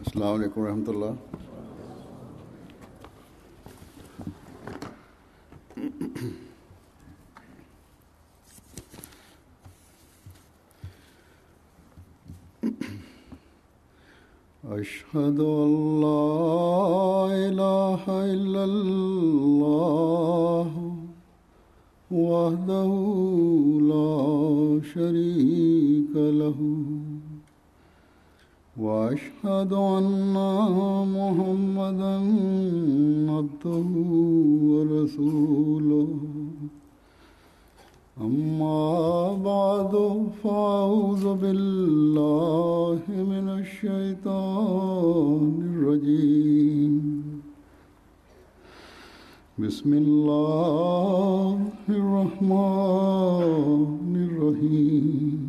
अस्सलाम वालेकुम रहमतुल्लाह। अशहदु अल्ला इलाहा इल्लल्लाह वहदहु ला शरीक लहू वअशहदु अन्ना मुहम्मदन अब्दुहु व रसूलुहु अम्मा बादु फ़अऊज़ु बिल्लाहि मिनश शैतानिर रजीम। बिस्मिल्लाहिर रहमानिर रहीम।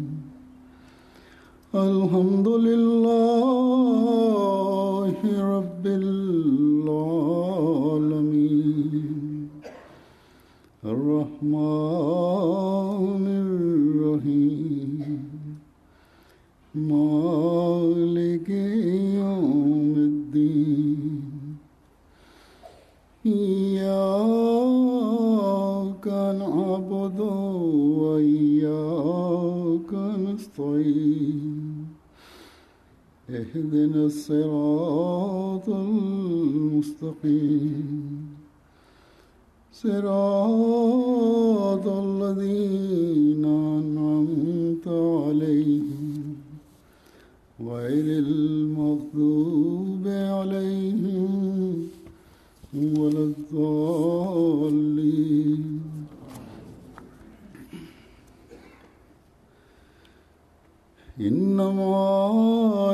अल्हम्दुलिल्लाहि रब्बिल आलमीन अर्रहमानिर रहीम मालिकि यौमिद्दीन इय्याका नअबुदु व इय्याका नस्तईन इहदिनस सिरातल मुस्तक़ीम सिरातल लज़ीना अनअमता अलैहिम गैरिल मग़दूबि अलैहिम वलद्दाल्लीन। इन्नमा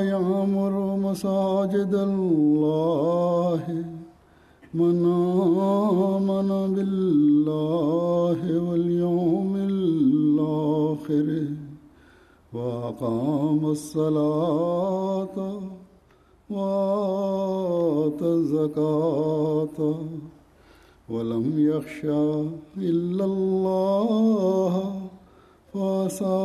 यअमुरु मसाजिदल्लाहि मन आमन बिल्लाहि वल यौमिल आखिर व अक़ामस सलाता व आतज़ ज़काता व लम यख़्शा इल्लल्लाह फ़असा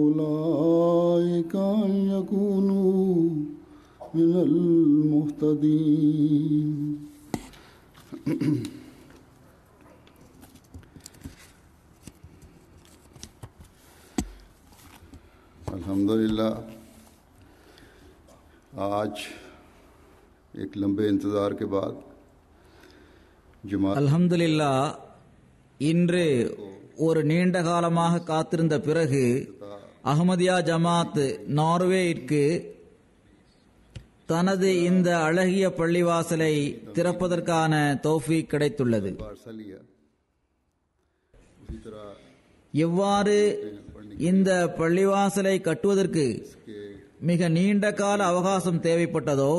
उलाइका अन यकूनू मिनल मुहतदीन। अल्हम्दुलिल्लाह, आज एक लंबे इंतज़ार के बाद அல்ஹம்துலில்லா, இன்று ஒரு நீண்ட காலமாக காத்திருந்த பிறகு அஹ்மதியா ஜமாத் நார்வேயிற்கு தனது இந்த அழகிய பள்ளிவாசலை திறப்பதற்கான தௌஃபீக் கிடைத்துள்ளது. எவ்வாறு இந்த பள்ளிவாசலை கட்டுவதற்கு மிக நீண்ட கால அவகாசம் தேவைப்பட்டதோ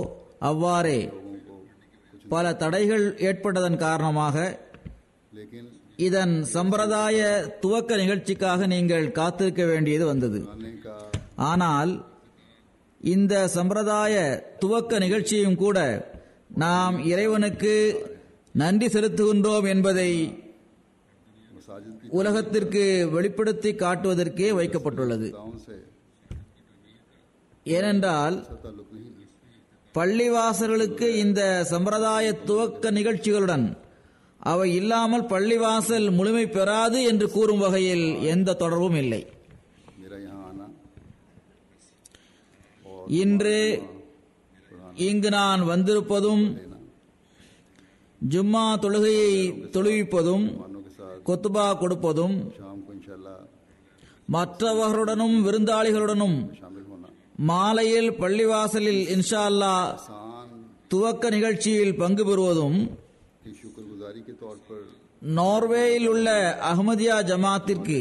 அவ்வாறே பல தடைகள் ஏற்பட்டதன் காரணமாக இதன் சம்பிரதாய துவக்க நிகழ்ச்சிக்காக நீங்கள் காத்திருக்க வேண்டியது வந்தது. ஆனால் இந்த சம்பிரதாய துவக்க நிகழ்ச்சியும் கூட நாம் இறைவனுக்கு நன்றி செலுத்துகின்றோம் என்பதை உலகத்திற்கு வெளிப்படுத்தி காட்டுவதற்கே வைக்கப்பட்டுள்ளது. ஏனென்றால் பள்ளிவாசல்களுக்கு இந்த சம்பிரதாய துவக்க நிகழ்ச்சிகளுடன் அவை இல்லாமல் பள்ளிவாசல் முழுமை பெறாது என்று கூறும் வகையில் எந்த தொடர்பும் இல்லை. இன்று இங்கு நான் வந்திருப்பதும் ஜும்மா தொழுகையை தொழுவிப்பதும் கொத்துபா கொடுப்பதும் மற்றவர்களுடனும் விருந்தாளிகளுடனும் மாலையில் பள்ளிவாசலில் இன்ஷா அல்லாஹ் துவக்க நிகழ்ச்சியில் பங்கு பெறுவதும் நார்வேயில் உள்ள அஹ்மதியா ஜமாத்திற்கு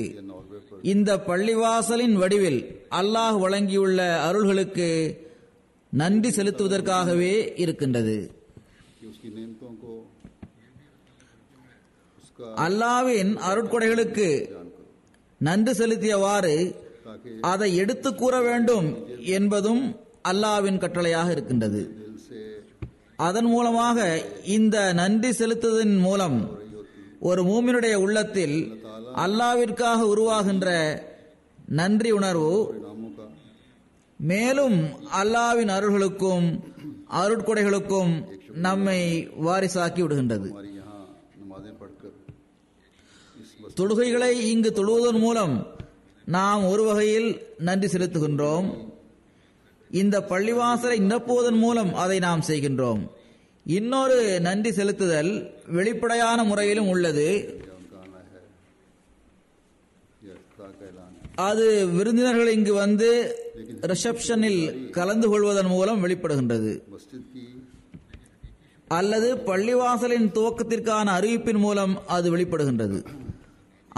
இந்த பள்ளிவாசலின் வடிவில் அல்லாஹ் வழங்கியுள்ள அருள்களுக்கு நன்றி செலுத்துவதற்காகவே இருக்கின்றது. அல்லாஹ்வின் அருட்கொடைகளுக்கு நன்றி செலுத்தியவாறு அதை எடுத்து கூற வேண்டும் என்பதும் அல்லாஹ்வின் கட்டளையாக இருக்கின்றது. அதன் மூலமாக இந்த நன்றி செலுத்துவதன் மூலம் ஒரு மூமினுடைய உள்ளத்தில் அல்லாஹ்விற்காக உருவாகின்ற நன்றி உணர்வு மேலும் அல்லாஹ்வின் அருள்களுக்கும் அருட்கொடைகளுக்கும் நம்மை வாரிசாக்கி விடுகின்றது. हमारी यहाँ नमाजें पढ़कर इस தொழுகைகளை இங்கு தொழுவதன் மூலம் நாம் ஒரு வகையில் நன்றி செலுத்துகின்றோம். இந்த பள்ளிவாசலை நிரப்புவதன் மூலம் அதை நாம் செய்கின்றோம். இன்னொரு நன்றி செலுத்துதல் வெளிப்படையான முறையிலும் உள்ளது. उनका आना है यह इफ्तार का ऐलान है. அது விருந்தினர்கள் இங்கு வந்து ரிசப்ஷனில் கலந்து கொள்வதன் மூலம் வெளிப்படுகின்றது, मस्जिद की அல்லது பள்ளிவாசலின் துவக்கத்திற்கான அறிவிப்பின் மூலம் அது வெளிப்படுகின்றது.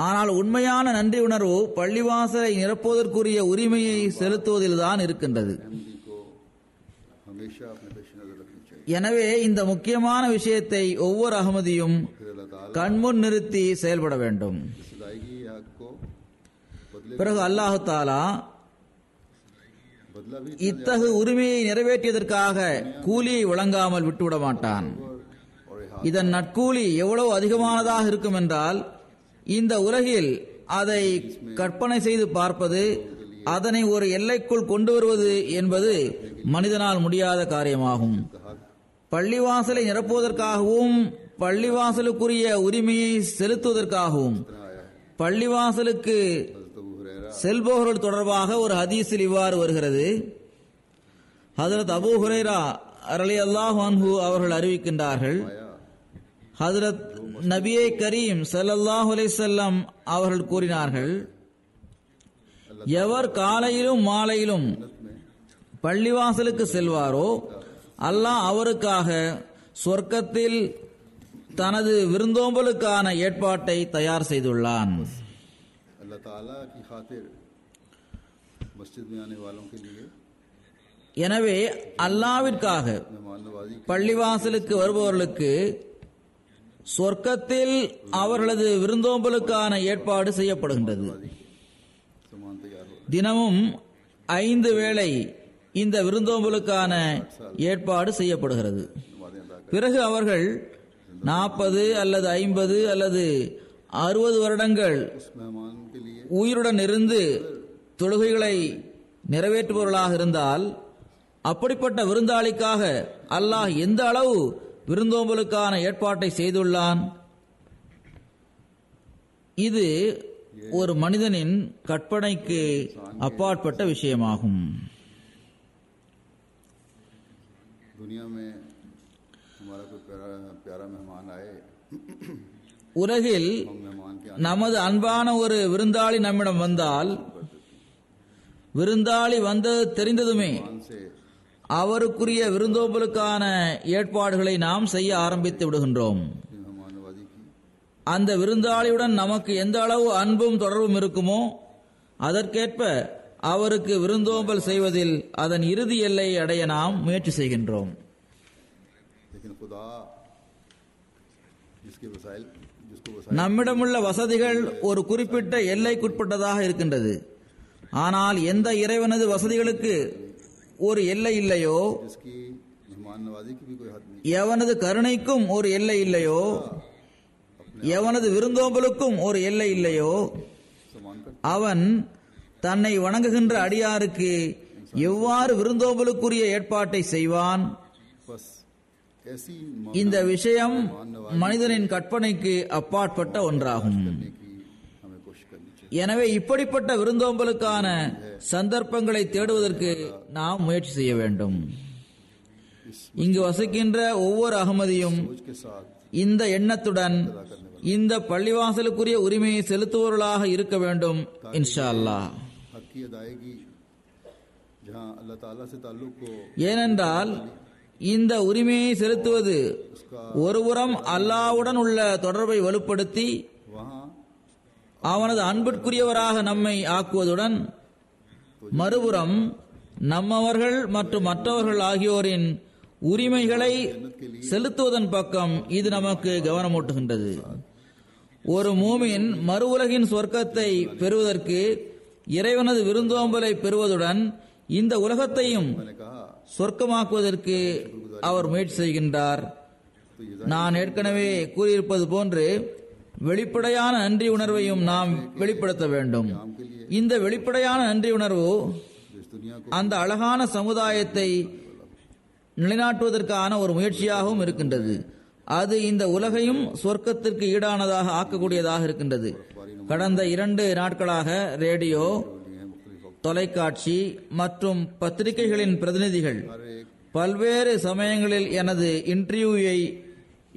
ஆனால் உண்மையான நன்றி உணர்வு பள்ளிவாசலை நிரப்புவதற்குரிய உரிமையை செலுத்துவதில்தான் இருக்கின்றது. अहमदी को हमेशा अपने पेश नजर रखनी चाहिए. எனவே இந்த முக்கியமான விஷயத்தை ஒவ்வொரு அகமதியும் फिर अल्लाह ताला கண்முன் நிறுத்தி செயல்பட வேண்டும். इस अदायगी या हक को बदले பிறகு அல்லாஹு தாலா बदला भी இத்தகு உரிமையை நிறைவேற்றியதற்காக கூலியை வழங்காமல் விட்டுவிட மாட்டான். और இதன் நற்கூலி எவ்வளவு அதிகமானதாக இருக்கும் என்றால், இந்த உலகில் அதை கற்பனை செய்து பார்ப்பது, அதனை ஒரு எல்லைக்குள் கொண்டு வருவது என்பது மனிதனால் முடியாத காரியமாகும். பள்ளிவாசலை நிரப்புவதற்காகவும் பள்ளிவாசலுக்குரிய உரிமையை செலுத்துவதற்காகவும் பள்ளிவாசலுக்கு हज़रत अबू हुरैरा செல்பவர்கள் தொடர்பாக ஒரு ஹதீஸில் இவ்வாறு வருகிறது. ஹஜரத் அபூ ஹுரைரா ரலியல்லாஹு அன்ஹு அவர்கள் அறிவிக்கின்றார்கள், ஹஜரத் நபியே கரீம் ஸல்லல்லாஹு அலைஹி வஸல்லம் அவர்கள் கூறினார்கள், எவர் காலையிலும் மாலையிலும் பள்ளிவாசலுக்கு செல்வாரோ அல்லாஹ் அவருக்காக சொர்க்கத்தில் தனது விருந்தோம்பலுக்கான ஏற்பாட்டை தயார் செய்துள்ளான். अल्लाह ताला की खातिर मस्जिद में आने वालों के लिए எனவே அல்லாஹ்விற்காக मेहमान नवाजी பள்ளிவாசலுக்கு வருபவர்களுக்கு சொர்க்கத்தில் அவர்களது விருந்தோம்பலுக்கான ஏற்பாடு செய்யப்படுகின்றது. सामान तैयार हो தினமும் 5 வேளை இந்த விருந்தோம்பலுக்கான ஏற்பாடு செய்யப்படுகிறது. नमाजें अदा कर பிறகு அவர்கள் 40 அல்லது 50 அல்லது 60 வருடங்கள் उस मेहमान के लिए உயிருடன் இருந்து தொழுகைகளை நிறைவேற்றுபவர்களாக இருந்தால், அப்படிப்பட்ட விருந்தாளிக்காக அல்லாஹ் எந்த அளவு விருந்தோம்பலுக்கான ஏற்பாட்டை செய்துள்ளான். இது ஒரு மனிதனின் கற்பனைக்கு அப்பாற்பட்ட விஷயமாகும். दुनिया में हमारा कोई प्यारा मेहमान आए, உலகில் हम मेहमान के நமது அன்பான ஒரு விருந்தாளி நம்மிடம் வந்தால், விருந்தாளி வந்தது தெரிந்ததுமே आने से அவருக்குரிய விருந்தோம்பலுக்கான ஏற்பாடுகளை நாம் செய்ய ஆரம்பித்து விடுகின்றோம். मेहमान नवाजी की அந்த விருந்தாளியுடன் நமக்கு எந்த அளவு அன்பும் தொடர்பும் இருக்குமோ அதற்கேற்ப அவருக்கு விருந்தோம்பல் செய்வதில் அதன் இறுதி எல்லையை அடைய நாம் முயற்சி செய்கின்றோம். लेकिन खुदा जिसके वसाइल जिसको वसाइल நம்மிடமுள்ள வசதிகள் ஒரு குறிப்பிட்ட எல்லைக்குட்பட்டதாக இருக்கின்றது. ஆனால் எந்த இறைவனது வசதிகளுக்கு ஒரு எல்லை இல்லையோ, जिसकी मेहमान नवाजी की भी कोई हद नहीं, எவனது கருணைக்கும் ஒரு எல்லை இல்லையோ, எவனது விருந்தோம்பலுக்கும் ஒரு எல்லை இல்லையோ, सामान कर அவன் தன்னை வணங்குகின்ற அடியாருக்கு எவ்வாறு விருந்தோம்பலுக்குரிய ஏற்பாட்டை செய்வான். बस ऐसी இந்த விஷயம் மனிதனின் கற்பனைக்கு அப்பாற்பட்ட ஒன்றாகும். करने की हमें कोशिश करनी चाहिए. எனவே இப்படிப்பட்ட விருந்தோம்பலுக்கான சந்தர்ப்பங்களை தேடுவதற்கு நாம் முயற்சி செய்ய வேண்டும். இங்கு வசிக்கின்ற ஒவ்வொரு அகமதியும் सोच के साथ இந்த எண்ணத்துடன் இந்த பள்ளிவாசலுக்குரிய உரிமையை செலுத்துபவர்களாக இருக்க வேண்டும் இன்ஷா அல்லாஹ். हक की अदायगी जहाँ अल्लाह ताला से ताल्लुक को ஏனென்றால் இந்த உரிமையை செலுத்துவது ஒருபுறம் அல்லாஹ்வுடன் உள்ள தொடர்பை வலுப்படுத்தி वहाँ அவனது அன்பிற்குரியவராக நம்மை ஆக்குவதுடன், மறுபுறம் நம்மவர்கள் மற்றும் மற்றவர்கள் ஆகியோரின் உரிமைகளை செலுத்துவதன் பக்கம் இது நமக்கு கவனமூட்டுகின்றது. ஒரு மூமின் மறு உலகின் சொர்க்கத்தை பெறுவதற்கு இறைவனது விருந்தோம்பலை பெறுவதுடன் இந்த உலகத்தையும் मैंने कहा சொர்க்கமாக்குவதற்கு அவர் முயற்சி செய்கின்றார். तो ये நான் ஏற்கனவே கூறியிருப்பது போன்று வெளிப்படையான நன்றி உணர்வையும் நாம் வெளிப்படுத்த வேண்டும். இந்த வெளிப்படையான நன்றி உணர்வு दुनिया को அந்த அழகான சமுதாயத்தை நிலைநாட்டுவதற்கான ஒரு முயற்சியாகவும் இருக்கின்றது. அது இந்த உலகையும் சொர்க்கத்திற்கு ஈடானதாக ஆக்கக்கூடியதாக இருக்கின்றது. கடந்த 2 நாட்களாக ரேடியோ, தொலைக்காட்சி மற்றும் பத்திரிகைகளின் பிரதிநிதிகள் பல்வேறு சமயங்களில் எனது இன்டர்வியூவை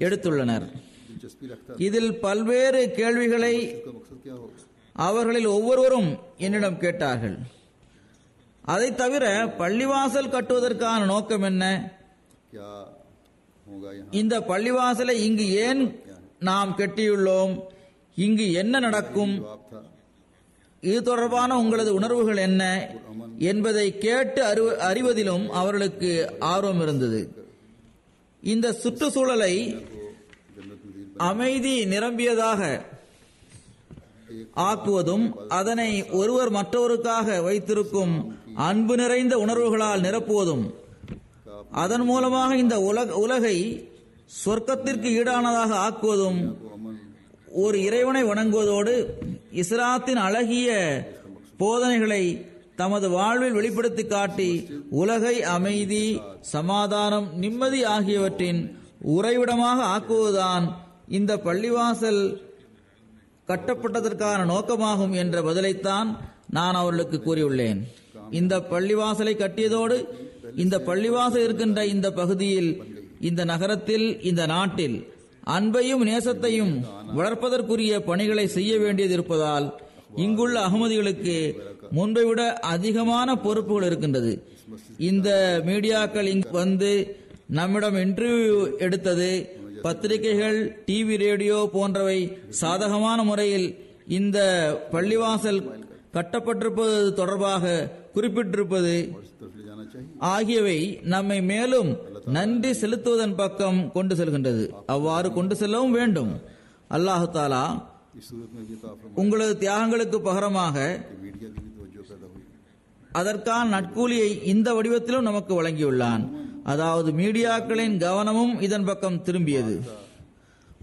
எடுத்துள்ளனர். दिलचस्पी रखता இதில் பல்வேறு கேள்விகளை का मकसद क्या होगा, அவர்களில் ஒவ்வொருவரும் என்னிடம் கேட்டார்கள். அதை தவிர பள்ளிவாசல் கட்டுவதற்கான நோக்கம் என்ன, क्या होगा यहाँ, இந்த பள்ளிவாசலை இங்கு ஏன் நாம் கட்டியுள்ளோம், இங்கு என்ன நடக்கும், जवाब था இது தொடர்பான உங்களது உணர்வுகள் என்ன என்பதை கேட்டு அறிவதிலும் அவர்களுக்கு ஆர்வம் இருந்தது. இந்த சுற்றுச்சூழலை जन्नत नज़ीर அமைதி நிரம்பியதாக ஆக்குவதும் அதனை ஒருவர் மற்றவருக்காக வைத்திருக்கும் அன்பு நிறைந்த உணர்வுகளால் நிரப்புவதும் அதன் மூலமாக இந்த உலகை சொர்க்கத்திற்கு ஈடானதாக ஆக்குவதும் को अमन ஒரு இறைவனை வணங்குவதோடு இஸ்லாத்தின் அழகிய போதனைகளை தமது வாழ்வில் வெளிப்படுத்தி காட்டி உலகை அமைதி, சமாதானம், நிம்மதி ஆகியவற்றின் உறைவிடமாக ஆக்குவதுதான் இந்த பள்ளிவாசல் கட்டப்பட்டதற்கான நோக்கமாகும் என்ற பதிலைத்தான் நான் அவர்களுக்கு கூறியுள்ளேன். இந்த பள்ளிவாசலை கட்டியதோடு இந்த பள்ளிவாசல் இருக்கின்ற இந்த பகுதியில், இந்த நகரத்தில், இந்த நாட்டில் அன்பையும் நேசத்தையும் வளர்ப்பதற்குரிய பணிகளை செய்ய வேண்டியது இருப்பதால் இங்குள்ள அகமதிகளுக்கு முன்பை விட அதிகமான பொறுப்புகள் இருக்கின்றது. இந்த மீடியாக்கள் இங்கு வந்து நம்மிடம் இன்டர்வியூ எடுத்தது, பத்திரிகைகள், டிவி, ரேடியோ போன்றவை சாதகமான முறையில் இந்த பள்ளிவாசல் கட்டப்பட்டிருப்பது தொடர்பாக குறிப்பிட்டிருப்பது इस तरफ ले जाना चाहिए। ஆகியவை நம்மை மேலும் நன்றி செலுத்துவதன் பக்கம் கொண்டு செல்கின்றது. அவ்வாறு கொண்டு செல்லவும் வேண்டும். அல்லாஹு தாலா इस सूरत में भी ताफ़ உங்களது தியாகங்களுக்கு பகரமாக मीडिया की भी तवज्जो पैदा हुई। அதற்கான நட்கூலியை இந்த வடிவத்திலும் நமக்கு வழங்கியுள்ளான். அதாவது மீடியாக்களின் கவனமும் இதன் பக்கம் திரும்பியது.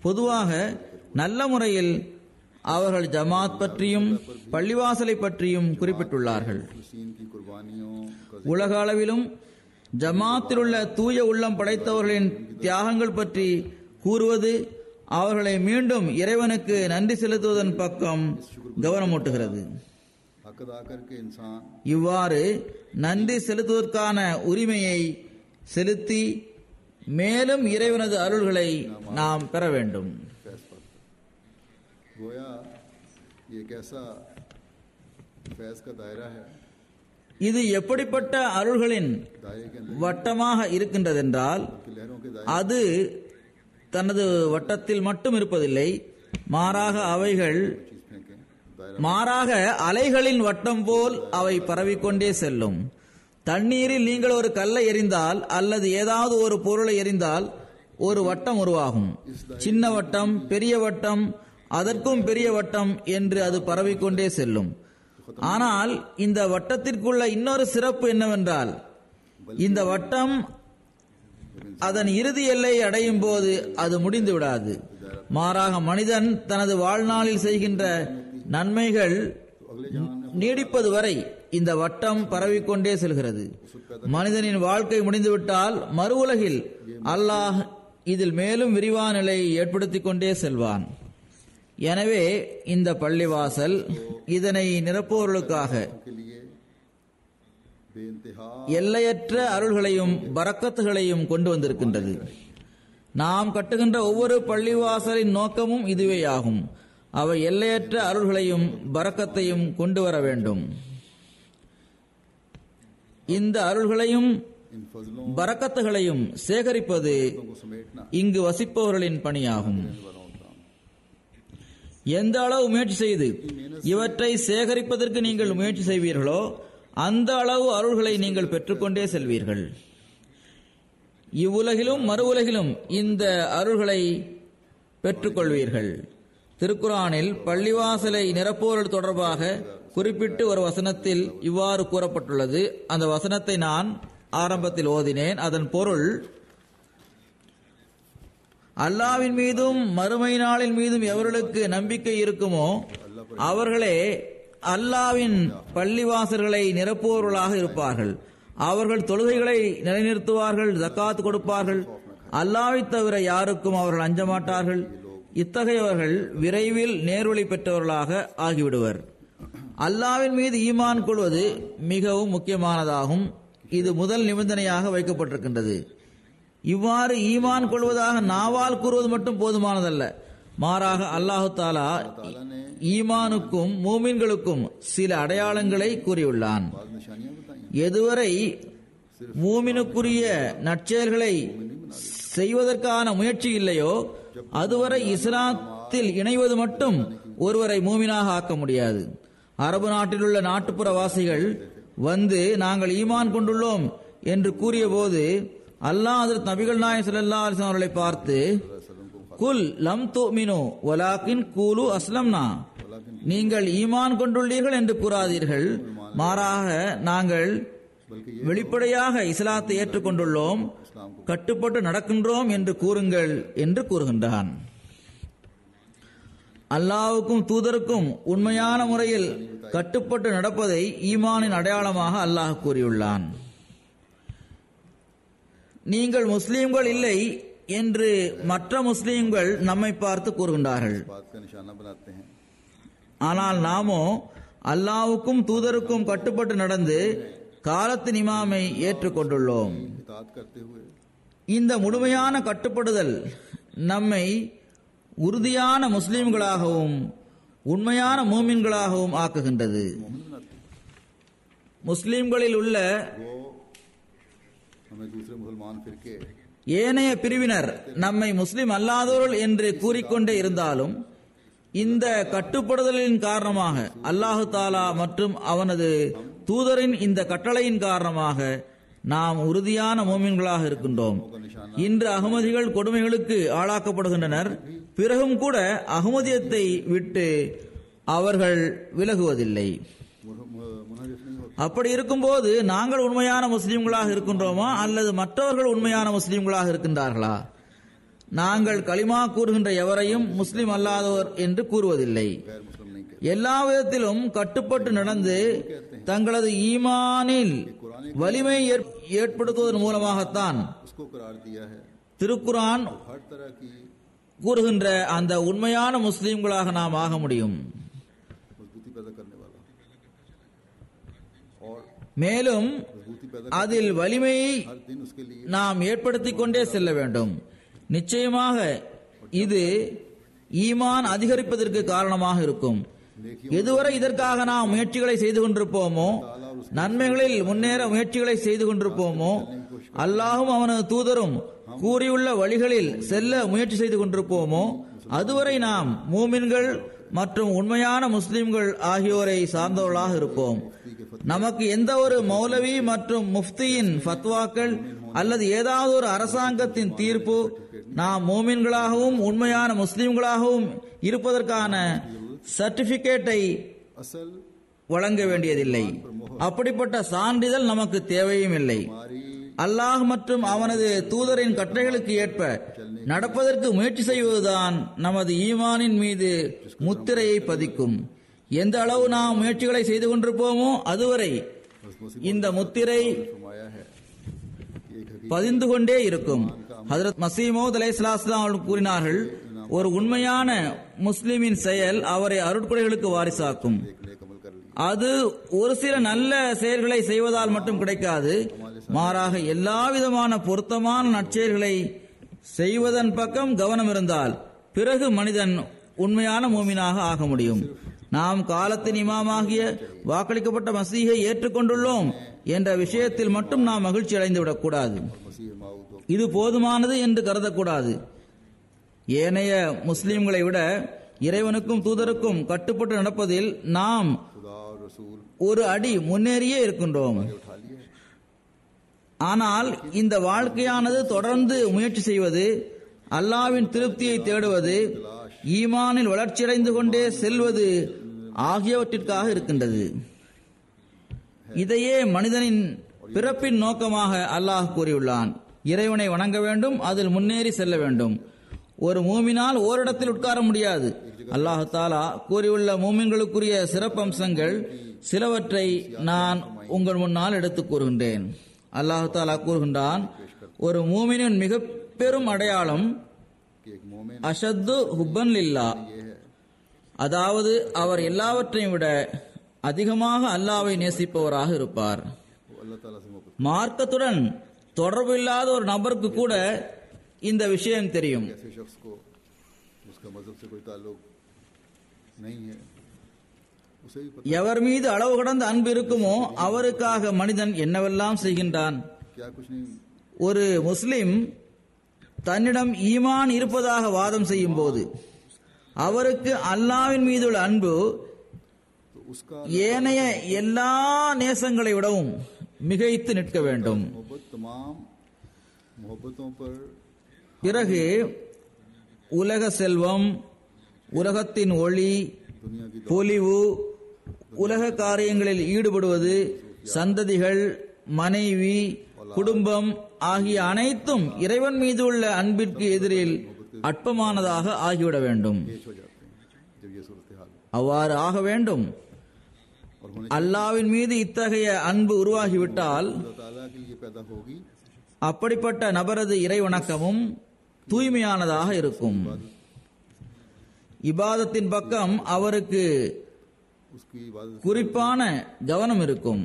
பொதுவாக நல்ல முறையில் அவர்கள் ஜமாத் பற்றியும் பள்ளிவாசலை பற்றியும் குறிப்பிட்டுள்ளார்கள். मुस्लिम की कुर्बानियों का உலக அளவிலும் ஜமாத்தில் உள்ள தூய உள்ளம் படைத்தவர்களின் தியாகங்கள் பற்றி கூறுவது அவர்களை மீண்டும் இறைவனுக்கு நன்றி செலுத்துவதன் பக்கம் கவனமூட்டுகிறது. हक अदा करके इंसान இவ்வாறு நன்றி செலுத்துவதற்கான உரிமையை செலுத்தி மேலும் இறைவனது அருள்களை நாம் பெற வேண்டும். फैज पाता गोया ये एक ऐसा फैज का दायरा है, இது எப்படிப்பட்ட अருள்களின் दायरे के अंदर வட்டமாக இருக்கின்றதென்றால் की लहरों के दायरे அது தனது வட்டத்தில் மட்டும் இருப்பதில்லை, மாறாக அவைகள் चीज फेंके दायरा மாறாக அலைகளின் வட்டம் போல் அவை பரவிக்கொண்டே செல்லும். தண்ணீரில் நீங்கள் ஒரு கல்லை எறிந்தால் அல்லது ஏதாவது ஒரு பொருளை எறிந்தால் ஒரு வட்டம் உருவாகும். சின்ன வட்டம், பெரிய வட்டம், அதற்கும் பெரிய வட்டம் என்று அது பரவிக்கொண்டே செல்லும். ஆனால் இந்த வட்டத்திற்குள்ள இன்னொரு சிறப்பு என்னவென்றால், இந்த வட்டம் அதன் இறுதி எல்லை அடையும் போது அது முடிந்து விடாது. மாறாக மனிதன் தனது வாழ்நாளில் செய்கின்ற நன்மைகள் நீடிப்பது வரை இந்த வட்டம் பரவிக்கொண்டே செல்கிறது. மனிதனின் வாழ்க்கை முடிந்துவிட்டால் மறு உலகில் அல்லாஹ் இதில் மேலும் விரிவான நிலையை ஏற்படுத்திக் கொண்டே செல்வான். எனவே இந்த பள்ளிவாசல் இதனை நிரப்புவர்களுக்காக के लिए बेइंतहा எல்லையற்ற அருள்களையும் பரக்கத்துகளையும் கொண்டு வந்திருக்கின்றது. நாம் கட்டுகின்ற ஒவ்வொரு பள்ளிவாசலின் நோக்கமும் இதுவேயாகும். அவை எல்லையற்ற அருள்களையும் பரக்கத்தையும் கொண்டு வர வேண்டும். இந்த அருள்களையும் इन फजलों பரக்கத்துகளையும் சேகரிப்பது को समेटना இங்கு வசிப்பவர்களின் பணியாகும். वालों का काम। எந்த அளவு முயற்சி செய்து இவற்றை சேகரிப்பதற்கு நீங்கள் முயற்சி செய்வீர்களோ அந்த அளவு அருள்களை நீங்கள் பெற்றுக்கொண்டே செல்வீர்கள். இவ்வுலகிலும் மறு உலகிலும் இந்த அருள்களை பெற்றுக்கொள்வீர்கள். திருக்குரானில் பள்ளிவாசலை நிரப்புவர்கள் தொடர்பாக குறிப்பிட்டு ஒரு வசனத்தில் இவ்வாறு கூறப்பட்டுள்ளது. அந்த வசனத்தை நான் ஆரம்பத்தில் ஓதினேன். அதன் பொருள், அல்லாஹ்வின் மீதும் மறுமை நாளின் மீதும் எவர்களுக்கு நம்பிக்கை இருக்குமோ அவர்களே அல்லாவின் பள்ளிவாசல்களை நிரப்புபவர்களாக இருப்பார்கள். அவர்கள் தொழுகைகளை நிலைநிறுத்துவார்கள், ஜக்காத் கொடுப்பார்கள். அல்லாவை தவிர யாருக்கும் அவர்கள் அஞ்ச மாட்டார்கள். இத்தகையவர்கள் விரைவில் நேர்வழி பெற்றவர்களாக ஆகிவிடுவர். அல்லாவின் மீது ஈமான் கொள்வது மிகவும் முக்கியமானதாகும். இது முதல் நிபந்தனையாக வைக்கப்பட்டிருக்கின்றது. இவ்வாறு ஈமான் கொள்வதாக நாவால் கூறுவது மட்டும் போதுமானதல்ல. மாறாக அல்லாஹு தாலா ஈமானுக்கும் மூமின்களுக்கும் சில அடையாளங்களை கூறியுள்ளான். எதுவரை மூமினுக்குரிய நற்செயல்களை செய்வதற்கான முயற்சி இல்லையோ அதுவரை இஸ்லாத்தில் இணைவது மட்டும் ஒருவரை மூமினாக ஆக்க முடியாது. அரபு நாட்டில் உள்ள நாட்டுப்புற வாசிகள் வந்து நாங்கள் ஈமான் கொண்டுள்ளோம் என்று கூறிய போது அல்லாஹ் ஹஜ்ரத் நபிகள் நாயகம் ஸல்லல்லாஹு அலைஹி வஸல்லம் அவர்களை பார்த்து குல் லம் துமினு வலாக்கின் கூலு அஸ்லம்னா, நீங்கள் ஈமான் கொண்டுள்ளீர்கள் என்று கூறாதீர்கள், மாறாக நாங்கள் வெளிப்படையாக இஸ்லாத்தை ஏற்றுக்கொண்டுள்ளோம், கட்டுப்பட்டு நடக்கின்றோம் என்று கூறுங்கள் என்று கூறுகின்றான். அல்லாஹ்வுக்கும் தூதருக்கும் உண்மையான முறையில் கட்டுப்பட்டு நடப்பதை ஈமானின் அடையாளமாக அல்லாஹ் கூறியுள்ளான். நீங்கள் முஸ்லீம்கள் இல்லை என்று மற்ற முஸ்லீம்கள் நம்மை பார்த்து கூறுகின்றார்கள். ஆனால் நாமோ அல்லாஹ்வுக்கும் தூதருக்கும் கட்டுப்பட்டு நடந்து காலத்தின் இமாமை ஏற்றுக்கொண்டுள்ளோம். இந்த முழுமையான கட்டுப்படுதல் நம்மை உறுதியான முஸ்லிம்களாகவும் உண்மையான மூமின்களாகவும் ஆக்குகின்றது. முஸ்லிம்களில் உள்ள ஏனைய பிரிவினர் நம்மை முஸ்லிம் அல்லாதவர்கள் என்று கூறிக்கொண்டே இருந்தாலும் இந்த கட்டுப்படுதலின் காரணமாக அல்லாஹு தாலா மற்றும் அவனது தூதரின் இந்த கட்டளையின் காரணமாக நாம் உறுதியான மோமின்களாக இருக்கின்றோம். இன்று அகமதிகள் கொடுமைகளுக்கு ஆளாக்கப்படுகின்றனர். பிறகும் கூட அகமதியத்தை விட்டு அவர்கள் விலகுவதில்லை. அப்படி இருக்கும்போது நாங்கள் உண்மையான முஸ்லிம்களாக இருக்கின்றோமா அல்லது மற்றவர்கள் உண்மையான முஸ்லிம்களாக இருக்கின்றார்களா? நாங்கள் களிமா கூறுகின்ற எவரையும் முஸ்லிம் அல்லாதவர் என்று கூறுவதில்லை. எல்லா விதத்திலும் கட்டுப்பட்டு நடந்து தங்களது ஈமானில் வலிமை ஏற்படுத்துவதன் மூலமாகத்தான் திருக்குர்ஆன் கூறுகின்ற அந்த உண்மையான முஸ்லிம்களாக நாம் ஆக முடியும். மேலும் அதில் வலிமையை நாம் ஏற்படுத்திக் கொண்டே செல்ல வேண்டும். நிச்சயமாக இது ஈமான் அதிகரிப்பதற்கு காரணமாக இருக்கும். எதுவரை இதற்காக நாம் முயற்சிகளை செய்து கொண்டிருப்போமோ, நன்மைகளில் முன்னேற முயற்சிகளை செய்து கொண்டிருப்போமோ, அல்லாஹும் அவனது தூதரும் கூறியுள்ள வழிகளில் செல்ல முயற்சி செய்து கொண்டிருப்போமோ, அதுவரை நாம் மூமின்கள் மற்றும் உண்மையான முஸ்லிம்கள் ஆகியோரை சார்ந்தவர்களாக இருப்போம். நமக்கு எந்த ஒரு மௌலவி மற்றும் முஃப்தியின் ஃபத்வாக்கள் அல்லது ஏதாவது ஒரு அரசாங்கத்தின் தீர்ப்பு நாம் மூமின்களாகவும் உண்மையான முஸ்லிம்களாகவும் இருப்பதற்கான சர்டிபிகேட்டை வழங்க வேண்டியதில்லை. அப்படிப்பட்ட சான்றிதழ் நமக்கு தேவையும் இல்லை. அல்லாஹ் மற்றும் அவனது தூதரின் கட்டளைகளுக்கு ஏற்ப நடப்பதற்கு முயற்சி செய்வதுதான் நமது ஈமானின் மீது முத்திரையை பதிக்கும். எந்த அளவு நாம் முயற்சிகளை செய்து கொண்டிருப்போமோ அதுவரை இந்த முத்திரை பதிந்து கொண்டே இருக்கும். ஹஜ்ரத் மஸீஹ் மவ்ஊத் அலைஹிஸ்ஸலாம் அவர்கள் கூறினார்கள், ஒரு உண்மையான முஸ்லிமின் செயல் அவரை அருட்கொடைகளுக்கு வாரிசாக்கும். அது ஒரு சில நல்ல செயல்களை செய்வதால் மட்டும் கிடைக்காது, மாறாக எல்லா விதமான பொருத்தமான நற்செயல்களை செய்வதன் பக்கம் கவனம் இருந்தால் பிறகு மனிதன் உண்மையான மூமினாக ஆக முடியும். நாம் காலத்தின் இமாமாகிய வாக்களிக்கப்பட்ட மசீஹை ஏற்றுக்கொண்டுள்ளோம் என்ற விஷயத்தில் மட்டும் நாம் மகிழ்ச்சி அடைந்துவிடக் கூடாது. இது போதுமானது என்று கருதக்கூடாது. ஏனைய முஸ்லிம்களை விட இறைவனுக்கும் தூதருக்கும் கட்டுப்பட்டு நடப்பதில் நாம் ஒரு அடி முன்னேறியே இருக்கின்றோம். ஆனால் இந்த வாழ்க்கையானது தொடர்ந்து முயற்சி செய்வது, அல்லாஹ்வின் திருப்தியை தேடுவது, ஈமானில் வளர்ச்சியடைந்து கொண்டே செல்வது ஆகியவற்றிற்காக இருக்கின்றது. இதையே மனிதனின் பிறப்பின் நோக்கமாக அல்லாஹ் கூறியுள்ளான். இறைவனை வணங்க வேண்டும், அதில் முன்னேறி செல்ல வேண்டும். ஒரு மூமினால் ஓரிடத்தில் உட்கார முடியாது. அல்லாஹ் தாலா கூறியுள்ள மூமின்களுக்குரிய சிறப்பம்சங்கள் சிலவற்றை நான் உங்கள் முன்னால் எடுத்துக் கூறுகின்றேன். அல்லாஹ் தாலா கூறுகின்றான், ஒரு மூமினின் மிக பெரும் அடையாளம் कि एक मोमिन அஷத்து ஹுப்பன் லில்லா, அதாவது அவர் எல்லாவற்றையும் விட அதிகமாக அல்லாஹ்வை நேசிப்பவராக இருப்பார். वो अल्लाह ताला से मोहब्बत, மார்க்கத்துடன் தொடர்பு இல்லாத ஒரு நபருக்கு கூட இந்த விஷயம் தெரியும். ऐसे शख्स को उसका मजहब से कोई ताल्लुक नहीं है उसे भी पता எவர் மீது அளவு கடந்த அன்பு இருக்குமோ அவருக்காக மனிதன் என்னவெல்லாம் செய்கின்றான். क्या कुछ नहीं. ஒரு முஸ்லிம் தன்னிடம் ஈமான் இருப்பதாக வாதம் செய்யும் போது அவருக்கு அல்லாஹ்வின் மீதுள்ள அன்பு तो उसका ஏனைய எல்லா நேசங்களை விடவும் மிகைத்து நிற்க வேண்டும். मोहब्बत तमाम मोहब्बतों पर பிறகு உலக செல்வம், உலகத்தின் ஒளி, दुनिया की பொலிவு, உலக காரியங்களில் ஈடுபடுவது, சந்ததிகள், மனைவி, குடும்பம் ஆகிய அனைத்தும் இறைவன் மீது உள்ள அன்பிற்கு எதிரில் அற்பமானதாக ஆகிவிட வேண்டும். पेश हो जाते हैं जब ये सूरत हाल அவ்வாறு ஆக வேண்டும். और होने அல்லாஹ்வின் மீது இத்தகைய அன்பு உருவாகிவிட்டால் अल्लाह ताला के लिए पैदा होगी அப்படிப்பட்ட நபரது இறைவணக்கமும் தூய்மையானதாக இருக்கும். இபாதத்தின் பக்கம் அவருக்கு उसकी इबादत குறிப்பான கவனம் இருக்கும்.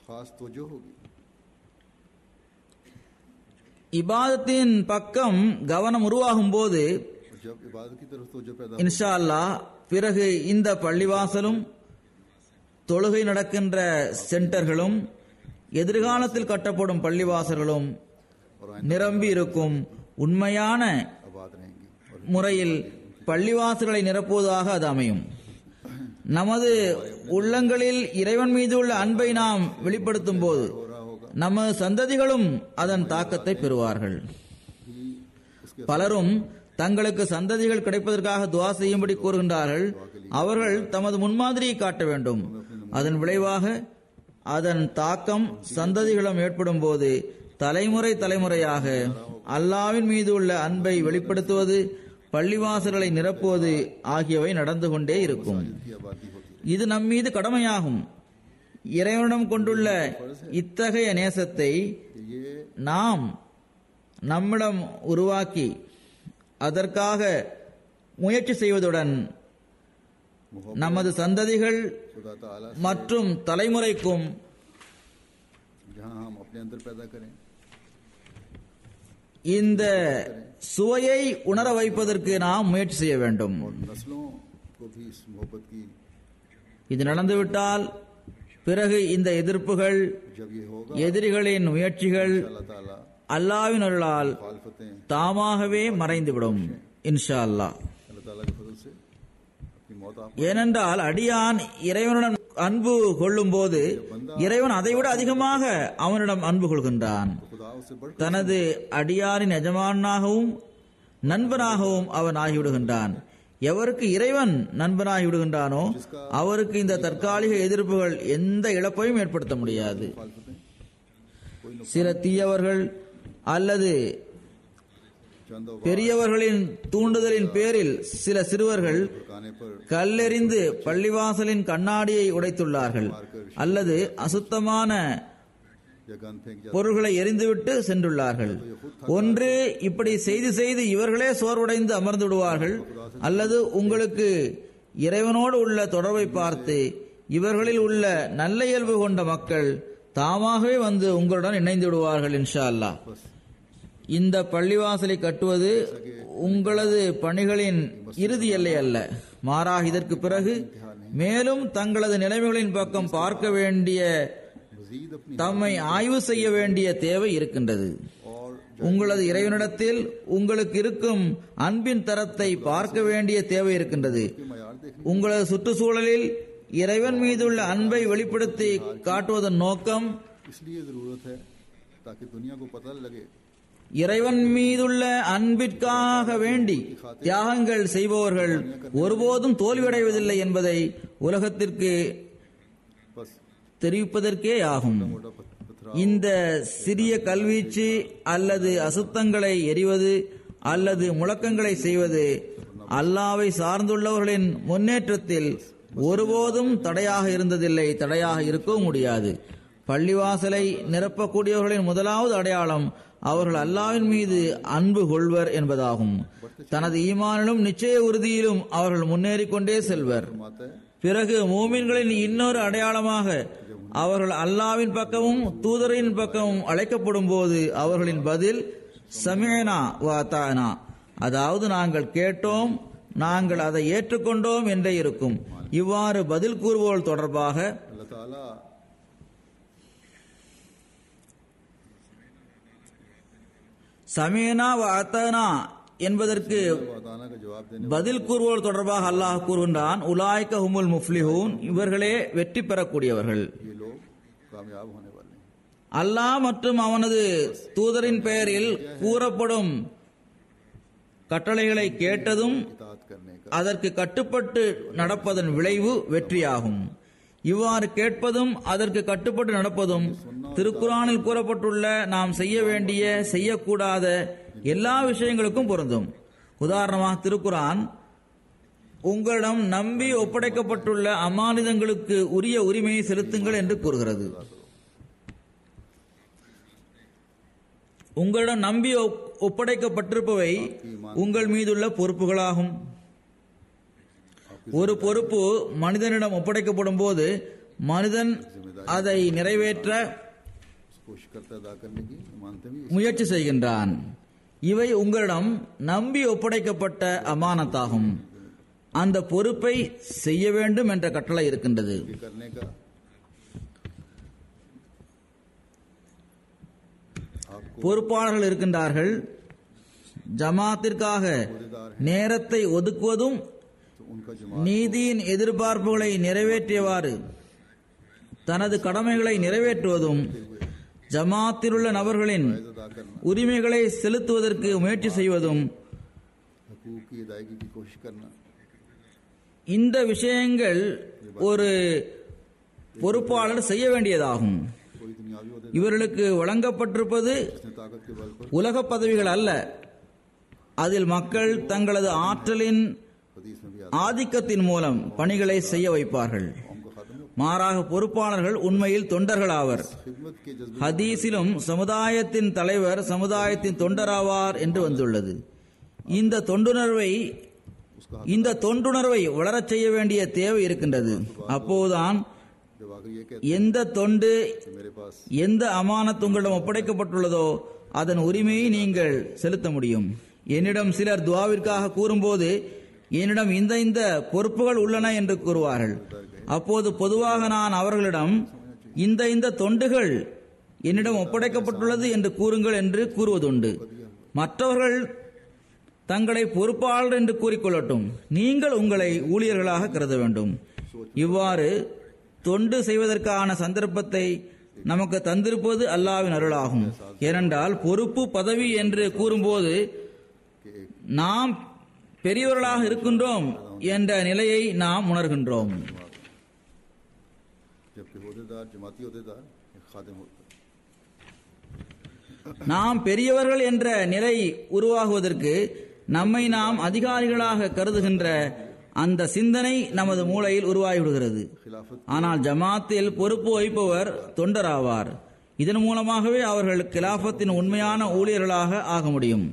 खास तवज्जो होगी. இபாதத்தின் பக்கம் கவனம் உருவாகும் போது और जब इबादत की तरफ तवज्जो पैदा இன்ஷா அல்லாஹ் பிறகு இந்த பள்ளிவாசலும் தொழுகை நடக்கின்ற சென்டர்களும் எதிர்காலத்தில் கட்டப்படும் பள்ளிவாசல்களும் और நிரம்பி இருக்கும். உண்மையான आबाद रहेंगी और முறையில் பள்ளிவாசல்களை நிரப்புவதாக அது அமையும். நமது உள்ளங்களில் இறைவன் மீது உள்ள அன்பை நாம் வெளிப்படுத்தும் போது हो रहा होगा நமது சந்ததிகளும் அதன் தாக்கத்தை பெறுவார்கள். कि उसके பலரும் தங்களுக்கு சந்ததிகள் கிடைப்பதற்காக துஆ செய்யும்படி கூறுகின்றார்கள். அவர்கள் தமது முன்மாதிரியை காட்ட வேண்டும். அதன் விளைவாக அதன் தாக்கம் சந்ததிகளும் ஏற்படும் போது தலைமுறை தலைமுறையாக அல்லாஹ்வின் மீது உள்ள அன்பை வெளிப்படுத்துவது, பள்ளிவாசல்களை நிரப்புவது ஆகியவை நடந்து கொண்டே இருக்கும். की आबादी होती இது நம்மீது கடமையாகும். இறைவனிடம் கொண்டுள்ள இத்தகைய நேசத்தை है कि ये நாம் நம்மிடம் உருவாக்கி அதற்காக முயற்சி செய்வதுடன் मोहब्बत நமது சந்ததிகள் खुदा ताला से மற்றும் தலைமுறைக்கும் जहाँ हम अपने अंदर पैदा करें இந்த சுவையை உணர வைப்பதற்கு நாம் முயற்சி செய்ய வேண்டும். और नस्लों को भी इस मोहब्बत की இது நடந்துவிட்டால் பிறகு இந்த எதிர்ப்புகள், जब ये होगा எதிரிகளின் முயற்சிகள் अल्लाह ताला அல்லாஹ்வின் அருளால் मुखालफतें தாமாகவே மறைந்துவிடும் இன்ஷா அல்லாஹ். अल्लाह ताला के फजल से अपनी मौत आप ஏனென்றால் அடியான் இறைவனுடன் அன்பு கொள்ளும் போது இறைவன் அதைவிட அதிகமாக அவனிடம் அன்பு கொள்கின்றான். खुदा उससे बढ़ தனது அடியாரின் எஜமானாகவும் நண்பனாகவும் அவன் ஆகிவிடுகின்றான். எவருக்கு இறைவன் நண்பனாகி விடுகின்றானோ அவருக்கு இந்த தற்காலிக எதிர்ப்புகள் எந்த இழப்பையும் ஏற்படுத்த முடியாது. मुखालफतें சில தீயவர்கள் அல்லது चंद பெரியவர்களின் தூண்டுதலின் பேரில் சில சிறுவர்கள் भड़काने पर கல்லெறிந்து பள்ளிவாசலின் கண்ணாடியை உடைத்துள்ளார்கள் அல்லது அசுத்தமான या गन फेंक जाते பொருள்களை எரிந்துவிட்டு சென்றுள்ளார்கள். ஒன்று இப்படி செய்து செய்து இவர்களே சோர்வடைந்து அமர்ந்து விடுவார்கள், அல்லது உங்களுக்கு இறைவனோடு உள்ள தொடர்பை பார்த்து இவர்களில் உள்ள நல்ல இயல்பு கொண்ட மக்கள் தாமாகவே வந்து உங்களுடன் இணைந்து விடுவார்கள் இன்ஷா அல்லாஹ். இந்த பள்ளிவாசலை கட்டுவது உங்களது பணிகளின் இறுதி எல்லை அல்ல, மாறாக இதற்கு பிறகு மேலும் தங்களது நிலைமைகளின் பக்கம் பார்க்க வேண்டிய, मजीद अपनी தம்மை ஆய்வு செய்ய வேண்டிய தேவை இருக்கின்றது. और உங்களது இறைவனிடத்தில் உங்களுக்கு இருக்கும் அன்பின் தரத்தை பார்க்க வேண்டிய தேவை இருக்கின்றது. मयार देखने உங்களது சுற்றுச்சூழலில் இறைவன் மீதுள்ள அன்பை வெளிப்படுத்தி காட்டுவதன் நோக்கம் इसलिए जरूरत है ताकि दुनिया को पता लगे இறைவன் மீதுள்ள அன்பிற்காக வேண்டி தியாகங்கள் செய்பவர்கள் ஒருபோதும் தோல்வியடைவதில்லை என்பதை உலகத்திற்கு बस தெரிவிப்பதற்கே ஆகும். मोटा पत्थर இந்த சிறிய கல்வீச்சு அல்லது அசுத்தங்களை எறிவது அல்லது முழக்கங்களை செய்வது அல்லாவை சார்ந்துள்ளவர்களின் முன்னேற்றத்தில் ஒருபோதும் தடையாக இருந்ததில்லை, தடையாக இருக்கவும் முடியாது. பள்ளிவாசலை நிரப்பக்கூடியவர்களின் முதலாவது அடையாளம் அவர்கள் அல்லாஹ்வின் மீது அன்பு கொள்வர் என்பதாகும். தனது ஈமானிலும் நிச்சய உறுதியிலும் அவர்கள் முன்னேறிக் கொண்டே செல்வர். பிறகு மூமின்களின் இன்னொரு அடையாளமாக அவர்கள் அல்லாஹ்வின் பக்கமும் தூதரின் பக்கமும் அழைக்கப்படும் போது அவர்களின் பதில் சமிஅனா வ அதானா, அதாவது நாங்கள் கேட்டோம், நாங்கள் அதை ஏற்றுக்கொண்டோம் என்றே இருக்கும். இவ்வாறு பதில் கூறுவோர் தொடர்பாக अल्लाह ताला சமிஅனா வ அதானா என்பதற்கு वादाना का जवाब देने பதில் கூறுவோர் தொடர்பாக அல்லாஹ் கூறுகின்றான், உலாய்க ஹுமுல் முஃப்லிஹூன், இவர்களே வெற்றி பெறக்கூடியவர்கள். ये लोग कामयाब होने वाले हैं. அல்லாஹ் மற்றும் அவனது தூதரின் பெயரில் கூறப்படும் கட்டளைகளை கேட்டதும் इताअत करने का அதற்கு கட்டுப்பட்டு நடப்பதன் விளைவு வெற்றியாகும். இவ்வாறு கேட்பதும் அதற்கு கட்டுப்பட்டு நடப்பதும் திருக்குர்ஆனில் கூறப்பட்டுள்ள நாம் செய்ய வேண்டிய செய்யக்கூடாத எல்லா விஷயங்களுக்கும் பொருந்தும். உதாரணமாக திருக்குர்ஆன் உங்களிடம் நம்பி ஒப்படைக்கப்பட்டுள்ள அமானிதங்களுக்கு உரிய உரிமையை செலுத்துங்கள் என்று கூறுகிறது. உங்களிடம் நம்பி ஒப்படைக்கப்பட்டிருப்பவை உங்கள் மீதுள்ள பொறுப்புகளாகும். ஒரு பொறுப்பு மனிதனிடம் ஒப்படைக்கப்படும் போது மனிதன் அதை நிறைவேற்ற उसको शिकस्त अदा करने की मानते भी முயற்சி செய்கின்றான். இவை உங்களிடம் நம்பி ஒப்படைக்கப்பட்ட அமானத்தாகும். அந்த பொறுப்பை செய்ய வேண்டும் என்ற கட்டளை இருக்கின்றது. ये करने का आपको பொறுப்பாளர்கள் இருக்கின்றார்கள். ஜமாத்திற்காக நேரத்தை ஒதுக்குவதும் तो उनका जमात நீதியின் எதிர்பார்ப்புகளை நிறைவேற்றியவாறு தனது கடமைகளை நிறைவேற்றுவதும் ஜமாத்தில் உள்ள நபர்களின் अदा करना, உரிமைகளை செலுத்துவதற்கு முயற்சி செய்வதும் हकूक की अदायगी की कोशिश करना, இந்த விஷயங்கள் ஒரு பொறுப்பாளர் செய்ய வேண்டியதாகும். कोई दुनियावी होते இவர்களுக்கு வழங்கப்பட்டிருப்பது जिसने ताकत के बल पर உலக பதவிகள் அல்ல. அதில் மக்கள் தங்களது ஆற்றலின் हदीस में भी ஆதிக்கத்தின் மூலம் பணிகளை செய்ய வைப்பார்கள். कौम को खात्मे மாறாக பொறுப்பாளர்கள் உண்மையில் தொண்டர்களாவர். खिदमत के जज्बे ஹதீஸிலும் சமுதாயத்தின் தலைவர் சமுதாயத்தின் தொண்டராவார் என்று வந்துள்ளது. இந்த தொண்டுணர்வை வளரச் செய்ய வேண்டிய தேவை இருக்கின்றது. அப்போதுதான் जब आखिर ये कहते எந்த தொண்டு कि मेरे पास எந்த அமானத் உங்களிடம் ஒப்படைக்கப்பட்டுள்ளதோ அதன் உரிமையை நீங்கள் செலுத்த முடியும். என்னிடம் சிலர் துஆவிற்காக கூறும்போது என்னிடம் இந்த பொறுப்புகள் உள்ளன என்று கூறுவார்கள். அப்போது பொதுவாக நான் அவர்களிடம் இந்த தொண்டுகள் என்னிடம் ஒப்படைக்கப்பட்டுள்ளது என்று கூறுங்கள் என்று கூறுவதுண்டு. மற்றவர்கள் தங்களை பொறுப்பாளர் என்று கூறிக்கொள்ளட்டும், நீங்கள் உங்களை ஊழியர்களாக கருத வேண்டும். இவ்வாறு தொண்டு செய்வதற்கான சந்தர்ப்பத்தை நமக்கு தந்திருப்பது அல்லாஹ்வின் அருளாகும். ஏனென்றால் பொறுப்பு பதவி என்று கூறும்போது நாம் பெரியவர்களாக இருக்கின்றோம் என்ற நிலையை நாம் உணர்கின்றோம். जबकि होदेदार जमाती होदेदार एक खादिम होता है. நாம் பெரியவர்கள் என்ற நிலை உருவாகுவதற்கு நம்மை நாம் அதிகாரிகளாக கருதுகின்ற அந்த சிந்தனை நமது மூளையில் உருவாகிவிடுகிறது. खिलाफत ஆனால் ஜமாத்தில் பொறுப்பு வகிப்பவர் தொண்டராவார். இதன் மூலமாகவே அவர்கள் கிலாஃபத்தின் உண்மையான ஊழியர்களாக ஆக முடியும்.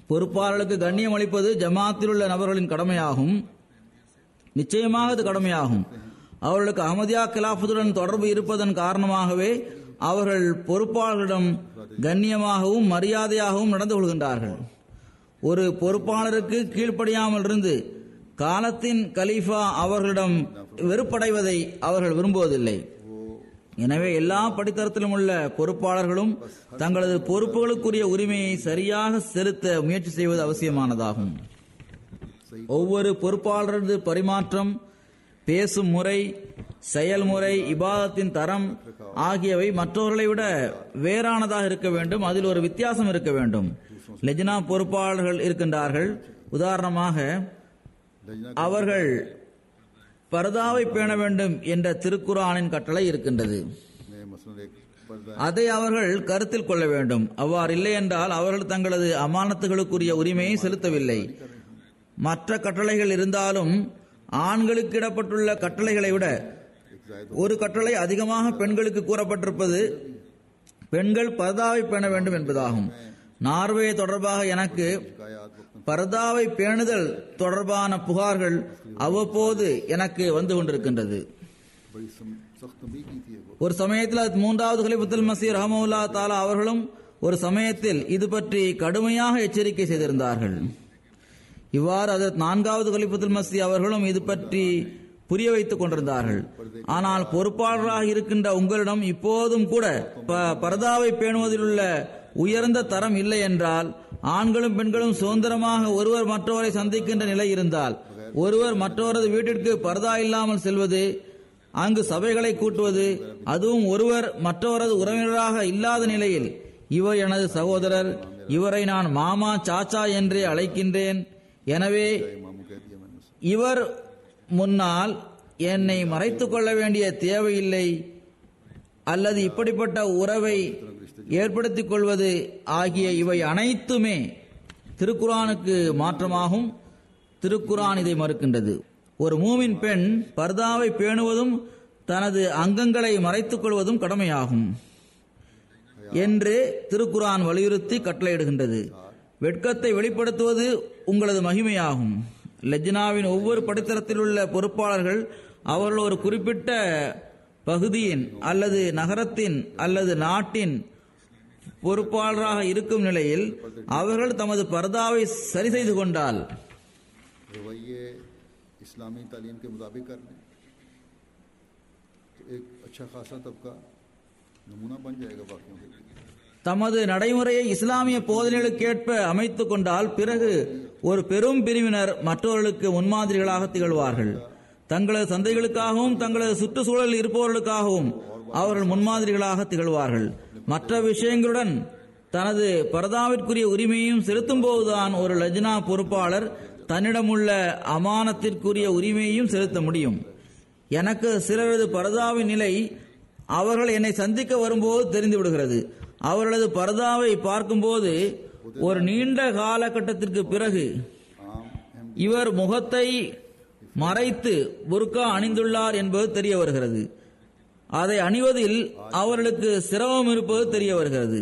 பொறுப்பாளர்களுக்கு கண்ணியம் அளிப்பது ஜமாத்தில் உள்ள நபர்களின் கடமையாகும். நிச்சயமாக இது கடமையாகும். அவர்களுக்கு அஹ்மதியா கிலாஃபத்துடன் தொடர்பு இருப்பதன் காரணமாகவே அவர்கள் பொறுப்பாளர்களிடம் கண்ணியமாகவும் மரியாதையாகவும் நடந்து கொள்கின்றார்கள். ஒரு பொறுப்பாளருக்கு கீழ்ப்படியாமல் இருந்து காலத்தின் கலீஃபா அவர்களிடம் வெறுப்படைவதை அவர்கள் விரும்புவதில்லை. எனவே எல்லா படித்தரத்திலும் உள்ள பொறுப்பாளர்களும் தங்களது பொறுப்புகளுக்குரிய உரிமையை சரியாக செலுத்த முயற்சி செய்வது அவசியமானதாகும். ஒவ்வொரு பொறுப்பாளரது பரிமாற்றம், பேசும் முறை, செயல்முறை, இபாதத்தின் தரம் ஆகியவை மற்றவர்களை விட வேறானதாக இருக்க வேண்டும். அதில் ஒரு வித்தியாசம் இருக்க வேண்டும். லெஜ்னா பொறுப்பாளர்கள் இருக்கின்றார்கள். உதாரணமாக அவர்கள் பர்தாவை பேண வேண்டும் என்ற திருக்குர்ஆனின் கட்டளை இருக்கின்றது. में मसलन एक அதை அவர்கள் கருத்தில் கொள்ள வேண்டும். அவ்வாறு இல்லை என்றால் அவர்கள் தங்களது அமானத்துகளுக்குரிய உரிமையை செலுத்தவில்லை. மற்ற கட்டளைகள் இருந்தாலும் ஆண்களுக்கு இடப்பட்டுள்ள கட்டளைகளை விட ஒரு கட்டளை அதிகமாக பெண்களுக்கு கூறப்பட்டிருப்பது பெண்கள் பர்தாவை பேண வேண்டும் என்பதாகும். நார்வே தொடர்பாக எனக்கு பர்தாவை பேணுதல் தொடர்பான புகார்கள் அவ்வப்போது எனக்கு வந்து கொண்டிருக்கின்றது. ஒரு சமயத்தில் மூன்றாவது கலிஃபத்துல் மஸீஹ் ரஹ்மத்துல்லாஹி தஆலா அவர்களும் ஒரு சமயத்தில் இது பற்றி கடுமையாக எச்சரிக்கை செய்திருந்தார்கள். இவ்வாறு அதற்கு நான்காவது கலிஃபத்துல் மஸீஹ் அவர்களும் இது பற்றி புரிய வைத்துக் கொண்டிருந்தார்கள். ஆனால் பொறுப்பாளராக இருக்கின்ற உங்களிடம் இப்போதும் கூட பர்தாவை பேணுவதில் உள்ள உயர்ந்த தரம் இல்லை என்றால், ஆண்களும் பெண்களும் சுதந்திரமாக ஒருவர் மற்றவரை சந்திக்கின்ற நிலை இருந்தால், ஒருவர் மற்றவரது வீட்டிற்கு பர்தா இல்லாமல் செல்வது, அங்கு சபைகளை கூட்டுவது, அதுவும் ஒருவர் மற்றவரது உறவினராக இல்லாத நிலையில், இவர் எனது சகோதரர், இவரை நான் மாமா சாச்சா என்றே அழைக்கின்றேன், எனவே இவர் முன்னால் என்னை மறைத்துக் கொள்ள வேண்டிய தேவையில்லை, அல்லது இப்படிப்பட்ட உறவை ஏற்படுத்திக் கொள்வது ஆகிய இவை அனைத்துமே திருக்குர்ஆனுக்கு மாற்றமாகும். திருக்குர்ஆன் இதை மறுக்கின்றது. ஒரு மூமின் பெண் பர்தாவை பேணுவதும் தனது அங்கங்களை மறைத்துக் கொள்வதும் கடமையாகும் என்று திருக்குர்ஆன் வலியுறுத்தி கட்டளையிடுகின்றது. வெட்கத்தை வெளிப்படுத்துவது உங்களது மகிமையாகும். லஜ்னாவின் ஒவ்வொரு படித்தரத்தில் உள்ள பொறுப்பாளர்கள் அவர்கள் ஒரு குறிப்பிட்ட பகுதியின் அல்லது நகரத்தின் அல்லது நாட்டின் பொறுப்பாளராக இருக்கும் நிலையில் அவர்கள் தமது பர்தாவை சரி செய்து கொண்டால் इस्लामी तालीम के मुताबिक कर लें तो एक अच्छा खासा तबका नमूना बन जाएगा बाकियों के लिए. தமது நடைமுறையை இஸ்லாமிய போதனைகளுக்கேற்ப அமைத்துக் கொண்டால் பிறகு ஒரு பெரும் பிரிவினர் மற்றவர்களுக்கு முன்மாதிரிகளாக திகழ்வார்கள். தங்களது சந்தைகளுக்காகவும் தங்களது சுற்றுச்சூழலில் இருப்பவர்களுக்காகவும் அவர்கள் முன்மாதிரிகளாக திகழ்வார்கள். மற்ற விஷயங்களுடன் தனது பர்தாவிற்குரிய உரிமையையும் செலுத்தும் போதுதான் ஒரு லஜ்னா பொறுப்பாளர் தன்னிடமுள்ள அமானத்திற்குரிய உரிமையையும் செலுத்த முடியும். எனக்கு சிலரது பர்தாவின் நிலை அவர்கள் என்னை சந்திக்க வரும்போது தெரிந்து விடுகிறது. அவர்களது பர்தாவை பார்க்கும்போது ஒரு நீண்ட காலகட்டத்திற்கு பிறகு இவர் முகத்தை மறைத்து புர்கா அணிந்துள்ளார் என்பது தெரிய வருகிறது. அதை அணிவதில் அவர்களுக்கு சிரமம் இருப்பது தெரிய வருகிறது.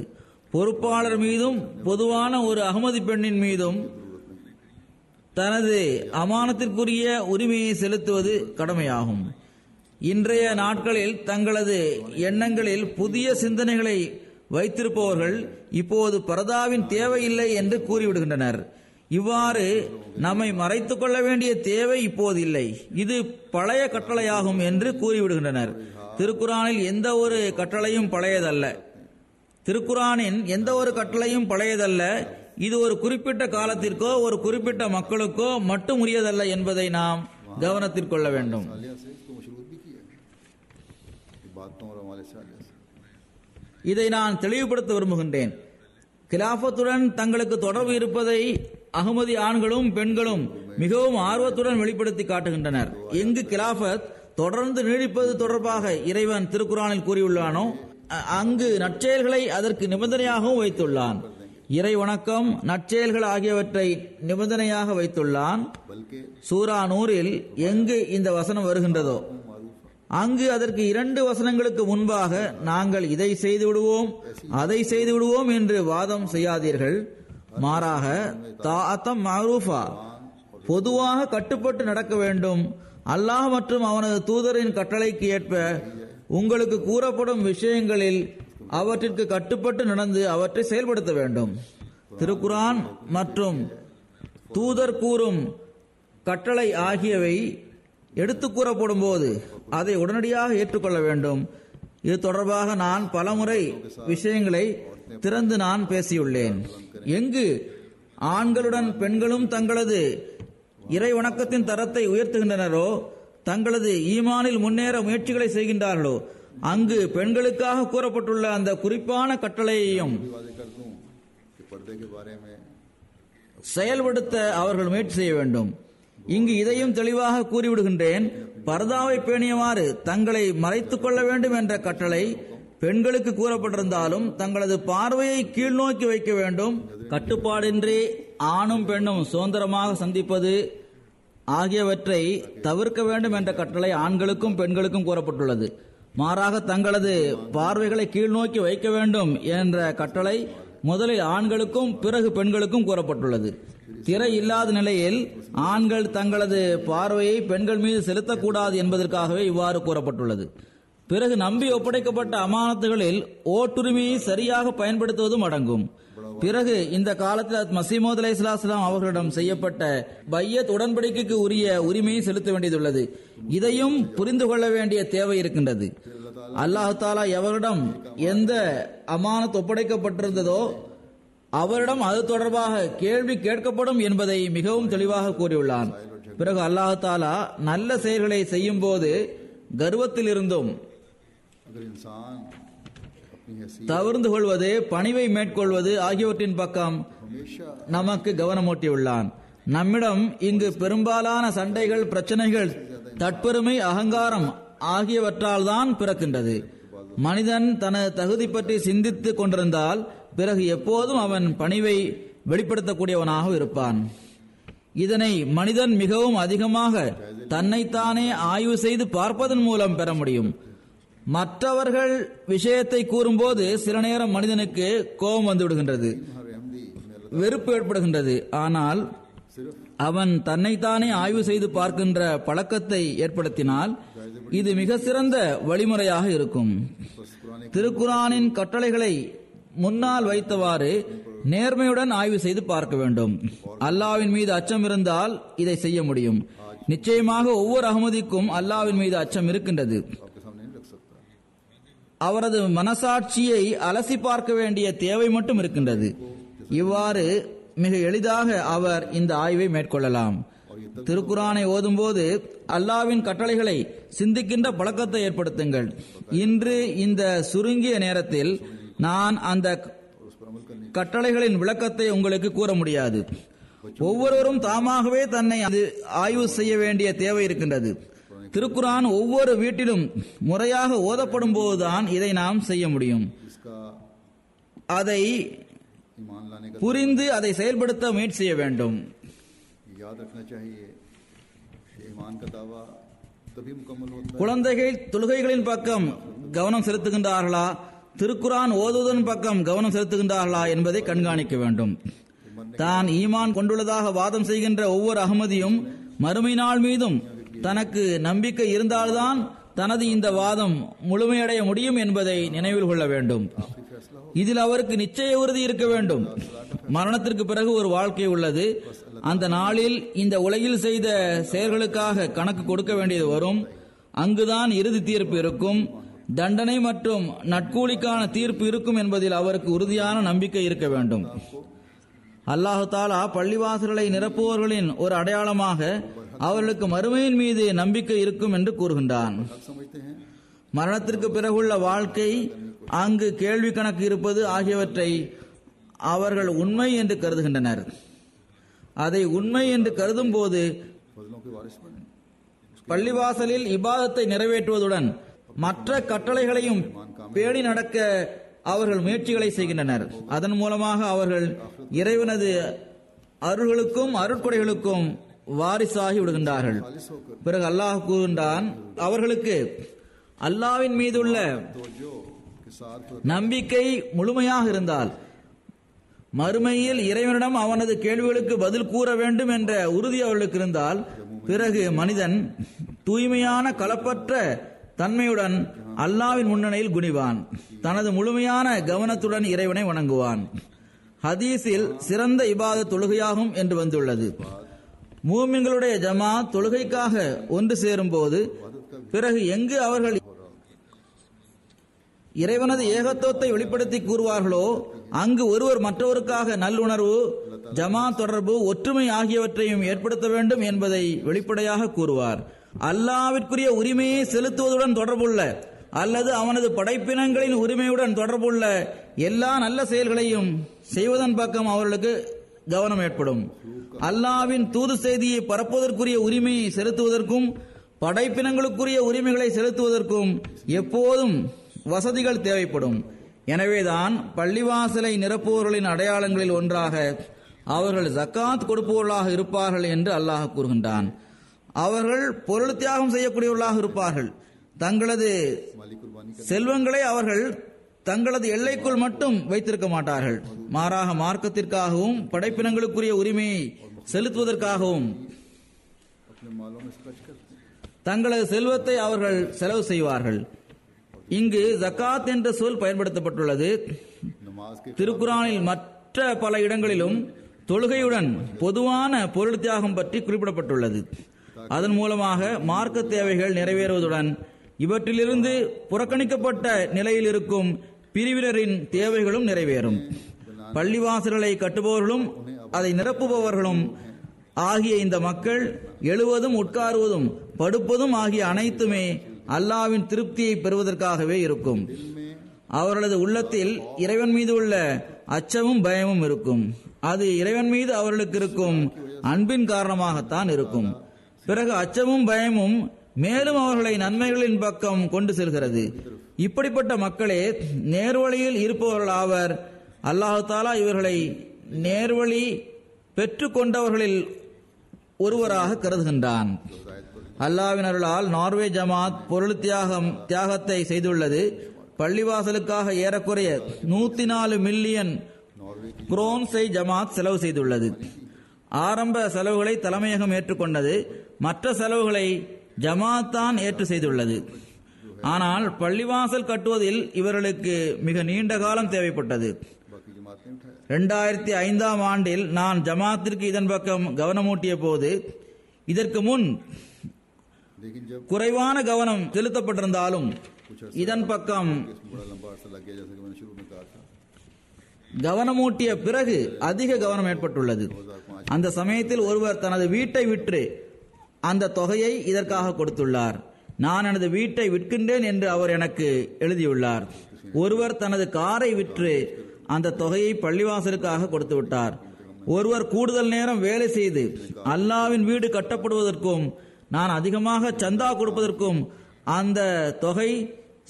பொறுப்பாளர் மீதும் பொதுவான ஒரு அகமதி பெண்ணின் மீதும் தனது அமானத்திற்குரிய உரிமையை செலுத்துவது கடமையாகும். இன்றைய நாட்களில் தங்களது எண்ணங்களில் புதிய சிந்தனைகளை வைத்திருப்பவர்கள் இப்போது பர்தாவின் தேவையில்லை என்று கூறிவிடுகின்றனர். இவ்வாறு நம்மை மறைத்துக் கொள்ள வேண்டிய தேவை இப்போது இல்லை, இது பழைய கட்டளையாகும் என்று கூறிவிடுகின்றனர். திருக்குர்ஆனில் எந்த ஒரு கட்டளையும் பழையதல்ல. திருக்குர்ஆனின் எந்த ஒரு கட்டளையும் பழையதல்ல. இது ஒரு குறிப்பிட்ட காலத்திற்கோ ஒரு குறிப்பிட்ட மக்களுக்கோ மட்டும் உரியதல்ல என்பதை நாம் கவனத்தில் கொள்ள வேண்டும். இதை நான் தெளிவுபடுத்த விரும்புகின்றேன். கிலாஃபத்துடன் தங்களுக்கு தொடர்பு இருப்பதை அகமதி ஆண்களும் பெண்களும் மிகவும் ஆர்வத்துடன் வெளிப்படுத்தி காட்டுகின்றனர். எங்கு கிலாஃபத் தொடர்ந்து நீடிப்பது தொடர்பாக இறைவன் திருக்குர்ஆனில் கூறியுள்ளானோ அங்கு நற்செயல்களை அதற்கு நிபந்தனையாகவும் வைத்துள்ளான். இறை வணக்கம், நற்செயல்கள் ஆகியவற்றை நிபந்தனையாக வைத்துள்ளான். சூரா நூரில் எங்கு இந்த வசனம் வருகின்றதோ அங்கு அதற்கு 2 வசனங்களுக்கு முன்பாக நாங்கள் இதை செய்து விடுவோம் அதை செய்து விடுவோம் என்று வாதம் செய்யாதீர்கள். மாறாக தாஅத்தம் மஅரூஃபா, பொதுவாக கட்டுப்பட்டு நடக்க வேண்டும். அல்லாஹ் மற்றும் அவனது தூதரின் கட்டளைக்கு ஏற்ப உங்களுக்கு கூறப்படும் விஷயங்களில் அவற்றிற்கு கட்டுப்பட்டு நடந்து அவற்றை செயல்படுத்த வேண்டும். திருக்குர்ஆன் மற்றும் தூதர் கூறும் கட்டளை ஆகியவை எடுத்து கூறப்படும் போது அதை உடனடியாக ஏற்றுக்கொள்ள வேண்டும். இது தொடர்பாக நான் பலமுறை விஷயங்களை திறந்து நான் பேசியுள்ளேன். எங்கு ஆண்களுடன் பெண்களும் தங்களது இறை வணக்கத்தின் தரத்தை உயர்த்துகின்றனரோ, தங்களது ஈமானில் முன்னேற முயற்சிகளை செய்கின்றார்களோ, அங்கு பெண்களுக்காக கூறப்பட்டுள்ள அந்த குறிப்பான கட்டளையையும் செயல்படுத்த அவர்கள் முயற்சி செய்ய வேண்டும். இங்கு இதையும் தெளிவாக கூறிவிடுகின்றேன். பர்தாவை பேணியவாறு தங்களை மறைத்துக் கொள்ள வேண்டும் என்ற கட்டளை பெண்களுக்கு கூறப்பட்டிருந்தாலும் தங்களது பார்வையை கீழ்நோக்கி வைக்க வேண்டும். கட்டுப்பாடின்றி ஆணும் பெண்ணும் சுதந்திரமாக சந்திப்பது ஆகியவற்றை தவிர்க்க வேண்டும் என்ற கட்டளை ஆண்களுக்கும் பெண்களுக்கும் கூறப்பட்டுள்ளது. மாறாக தங்களது பார்வைகளை கீழ்நோக்கி வைக்க வேண்டும் என்ற கட்டளை முதலில் ஆண்களுக்கும் பிறகு பெண்களுக்கும் கூறப்பட்டுள்ளது. திரை இல்லாத நிலையில் ஆண்கள் தங்களது பார்வையை பெண்கள் மீது செலுத்தக்கூடாது என்பதற்காகவே இவ்வாறு கூறப்பட்டுள்ளது. பிறகு நம்பி ஒப்படைக்கப்பட்ட அமானத்துகளில் ஓட்டுரிமையை சரியாக பயன்படுத்துவதும் அடங்கும். பிறகு இந்த காலத்தில் மசீமோத் அலைஹிஸ்ஸலாம் அவர்களிடம் செய்யப்பட்ட பையத் உடன்படிக்கைக்கு உரிய உரிமையை செலுத்த வேண்டியதுள்ளது. இதையும் புரிந்து கொள்ள வேண்டிய தேவை இருக்கின்றது. அல்லாஹ் தஆலா எவரிடம் எந்த அமானத் ஒப்படைக்கப்பட்டிருந்ததோ அவரிடம் அது தொடர்பாக கேள்வி கேட்கப்படும் என்பதை மிகவும் தெளிவாக கூறியுள்ளான். பிறகு அல்லாஹ் தஆலா நல்ல செயல்களை செய்யும் போது கர்வத்தில் இருந்தும் தவிர்ந்து கொள்வது, பணிவை மேற்கொள்வது ஆகியவற்றின் பக்கம் நமக்கு கவனமூட்டியுள்ளான். நம்மிடம் இங்கு பெரும்பாலான சண்டைகள், பிரச்சனைகள், தற்பெருமை, அகங்காரம் ஆகியவற்றால் தான் பிறக்கின்றது. மனிதன் தனது தகுதி பற்றி சிந்தித்துக் கொண்டிருந்தால் பிறகு எப்போதும் அவன் பணிவை வெளிப்படுத்தக்கூடியவனாக இருப்பான். இதனை மனிதன் மிகவும் அதிகமாக தன்னைத்தானே ஆய்வு செய்து பார்ப்பதன் மூலம் பெற முடியும். மற்றவர்கள் விஷயத்தை கூறும்போது சில நேரம் மனிதனுக்கு கோபம் வந்து விடுகின்றது, வெறுப்பு ஏற்படுகின்றது. ஆனால் அவன் தன்னைத்தானே ஆய்வு செய்து பார்க்கின்ற பழக்கத்தை ஏற்படுத்தினால் இது மிக சிறந்த வழிமுறையாக இருக்கும். திருக்குர்ஆனின் கட்டளைகளை முன்னால் வைத்தவாறு நேர்மையுடன் ஆய்வு செய்து பார்க்க வேண்டும். அல்லாஹ்வின் மீது அச்சம் இருந்தால் இதை செய்ய முடியும். நிச்சயமாக ஒவ்வொரு அகமதிக்கும் அல்லாஹ்வின் மீது அச்சம் இருக்கின்றது. அவரது மனசாட்சியை அலசி பார்க்க வேண்டிய தேவை மட்டும் இருக்கின்றது. இவ்வாறு மிக எளிதாக அவர் இந்த ஆய்வை மேற்கொள்ளலாம். திருக்குர்ஆனை ஓதும்போது அல்லாஹ்வின் கட்டளைகளை சிந்திக்கின்ற பழக்கத்தை ஏற்படுத்துங்கள். இன்று இந்த சுருங்கிய நேரத்தில் நான் அந்த கட்டளைகளின் விளக்கத்தை உங்களுக்கு கூற முடியாது. ஒவ்வொருவரும் தாமாகவே தன்னை ஆய்வு செய்ய வேண்டிய தேவை இருக்கின்றது. திருக்குர்ஆன் ஒவ்வொரு வீட்டிலும் முறையாக ஓதப்படும் போதுதான் இதை நாம் செய்ய முடியும். அதை புரிந்து அதை செயல்படுத்த முயற்சி செய்ய வேண்டும். குழந்தைகள் தொழுகைகளின் பக்கம் கவனம் செலுத்துகின்றார்களா, திருக்குர்ஆன் ஓதுவதன் பக்கம் கவனம் செலுத்துகின்றார்களா என்பதை கண்காணிக்க வேண்டும். தான் ஈமான் கொண்டுள்ளதாக வாதம் செய்கின்ற ஒவ்வொரு அகமதியும் மறுமை நாள் மீதும் தனக்கு நம்பிக்கை இருந்தால்தான் தனது இந்த வாதம் முழுமையடைய முடியும் என்பதை நினைவில் கொள்ள வேண்டும். இதில் அவருக்கு நிச்சய உறுதி இருக்க வேண்டும். மரணத்திற்கு பிறகு ஒரு வாழ்க்கை உள்ளது. அந்த நாளில் இந்த உலகில் செய்த செயல்களுக்காக கணக்கு கொடுக்க வேண்டியது வரும். அங்குதான் இறுதி தீர்ப்பு இருக்கும். தண்டனை மற்றும் நட்கூலிக்கான தீர்ப்பு இருக்கும் என்பதில் அவருக்கு உறுதியான நம்பிக்கை இருக்க வேண்டும். அல்லாஹு தாலா பள்ளிவாசல்களை நிரப்புவோர்களின் ஒரு அடையாளமாக அவர்களுக்கு மறுமையின் மீது நம்பிக்கை இருக்கும் என்று கூறுகின்றான். மரணத்திற்கு பிறகுள்ள வாழ்க்கை, அங்கு கேள்வி கணக்கு இருப்பது ஆகியவற்றை அவர்கள் உண்மை என்று கருதுகின்றனர். அதை உண்மை என்று கருதும் போது பள்ளிவாசலில் இபாதத்தை நிறைவேற்றுவதுடன் மற்ற கட்டளைகளையும் பேணி நடக்க அவர்கள் முயற்சிகளை செய்கின்றனர். அதன் மூலமாக அவர்கள் இறைவனது அருள்களுக்கும் அருட்கொடைகளுக்கும் வாரிசாகி விடுகின்றார்கள். பிறகு அல்லாஹ் கூறுகின்றான், அவர்களுக்கு அல்லாஹ்வின் மீதுள்ள நம்பிக்கை முழுமையாக இருந்தால், மறுமையில் இறைவனிடம் அவனது கேள்விகளுக்கு பதில் கூற வேண்டும் என்ற உறுதி அவர்களுக்கு இருந்தால், பிறகு மனிதன் தூய்மையான கலப்பற்ற தன்மையுடன் அல்லாஹ்வின் முன்னணியில் குனிவான். தனது முழுமையான கவனத்துடன் இறைவனை வணங்குவான். ஹதீஸில் சிறந்த இபாதத் தொழுகையாகும் என்று வந்துள்ளது. மூமின்களுடைய ஜமாத் தொழுகைக்காக ஒன்று சேரும் போது பிறகு எங்கு அவர்கள் இறைவனது ஏகத்துவத்தை வெளிப்படுத்தி கூறுவார்களோ அங்கு ஒருவர் மற்றவருக்காக நல்லுணர்வு, ஜமாத் தொடர்பு, ஒற்றுமை ஆகியவற்றையும் ஏற்படுத்த வேண்டும் என்பதை வெளிப்படையாக கூறுவார். அல்லாஹ்விற்குரிய உரிமையை செலுத்துவதுடன் தொடர்புள்ள அல்லது அவனது படைப்பினங்களின் உரிமையுடன் தொடர்புள்ள எல்லா நல்ல செயல்களையும் செய்வதன் பக்கம் அவர்களுக்கு கவனம் ஏற்படும். அல்லாஹ்வின் தூது செய்தியை பரப்புவதற்குரிய உரிமையை செலுத்துவதற்கும் படைப்பினங்களுக்குரிய உரிமைகளை செலுத்துவதற்கும் எப்போதும் வசதிகள் தேவைப்படும். எனவேதான் பள்ளிவாசலை நிரப்புபவர்களின் அடையாளங்களில் ஒன்றாக அவர்கள் ஜக்காத் கொடுப்பவர்களாக இருப்பார்கள் என்று அல்லாஹ் கூறுகின்றான். அவர்கள் பொருள் தியாகம் செய்யக்கூடியவர்களாக இருப்பார்கள். தங்களது செல்வங்களை அவர்கள் தங்களது எல்லைக்குள் மட்டும் வைத்திருக்க மாட்டார்கள். மாறாக மார்க்கத்திற்காகவும் படைப்பினங்களுக்குரிய உரிமையை செலுத்துவதற்காகவும் தங்களது செல்வத்தை அவர்கள் செலவு செய்வார்கள். இங்கு ஜக்காத் என்ற சொல் பயன்படுத்தப்பட்டுள்ளது. திருக்குரானில் மற்ற பல இடங்களிலும் தொழுகையுடன் பொதுவான பொருள் தியாகம் பற்றி குறிப்பிடப்பட்டுள்ளது. அதன் மூலமாக மார்க்க தேவைகள் நிறைவேறுவதுடன் இவற்றிலிருந்து புறக்கணிக்கப்பட்ட நிலையில் இருக்கும் பிரிவினரின் தேவைகளும் நிறைவேறும். பள்ளிவாசல்களை கட்டுபவர்களும் அதை நிரப்புபவர்களும் ஆகிய இந்த மக்கள் எழுவதும் உட்காருவதும் படுப்பதும் ஆகிய அனைத்துமே அல்லாஹ்வின் திருப்தியை பெறுவதற்காகவே இருக்கும். அவர்களது உள்ளத்தில் இறைவன் மீது உள்ள அச்சமும் பயமும் இருக்கும். அது இறைவன் மீது அவர்களுக்கு இருக்கும் அன்பின் காரணமாகத்தான் இருக்கும். பிறகு அச்சமும் பயமும் மேலும் அவர்களை நன்மைகளின் பக்கம் கொண்டு செல்கிறது. இப்படிப்பட்ட மக்களே நேர்வழியில் இருப்பவர்கள் ஆவர். அல்லாஹ் தஆலா இவர்களை நேர்வழி பெற்றுக் கொண்டவர்களில் ஒருவராக கருதுகின்றான். அல்லாஹ்வின் அருளால் நார்வே ஜமாத் பொருள் தியாகத்தை செய்துள்ளது. பள்ளிவாசலுக்காக ஏறக்குறைய 104 மில்லியன் குரோன்ஸை ஜமாத் செலவு செய்துள்ளது. ஆரம்ப செலவுகளை தலைமையகம் ஏற்றுக்கொண்டது. மற்ற செலவுகளை ஜமாத் தான் ஏற்று செய்துள்ளது. ஆனால் பள்ளிவாசல் கட்டுவதில் இவர்களுக்கு மிக நீண்ட காலம் தேவைப்பட்டது. 2005ஆம் ஆண்டில் நான் ஜமாத்திற்கு இதன் பக்கம் கவனமூட்டிய போது இதற்கு முன் குறைவான கவனம் செலுத்தப்பட்டிருந்தாலும் இதன் பக்கம் கவனமூட்டிய பிறகு அதிக கவனம் ஏற்பட்டுள்ளது. அந்த சமயத்தில் ஒருவர் தனது வீட்டை விற்று அந்த தொகையை இதற்காக கொடுத்துள்ளார். நான் எனது வீட்டை விற்கின்றேன் என்று அவர் எனக்கு எழுதியுள்ளார். ஒருவர் தனது காரை விற்று அந்த தொகையை பள்ளிவாசலுக்காக கொடுத்து விட்டார். ஒருவர் கூடுதல் நேரம் வேலை செய்து அல்லாஹ்வின் வீடு கட்டப்படுவதற்கும் நான் அதிகமாக சந்தா கொடுப்பதற்கும் அந்த தொகை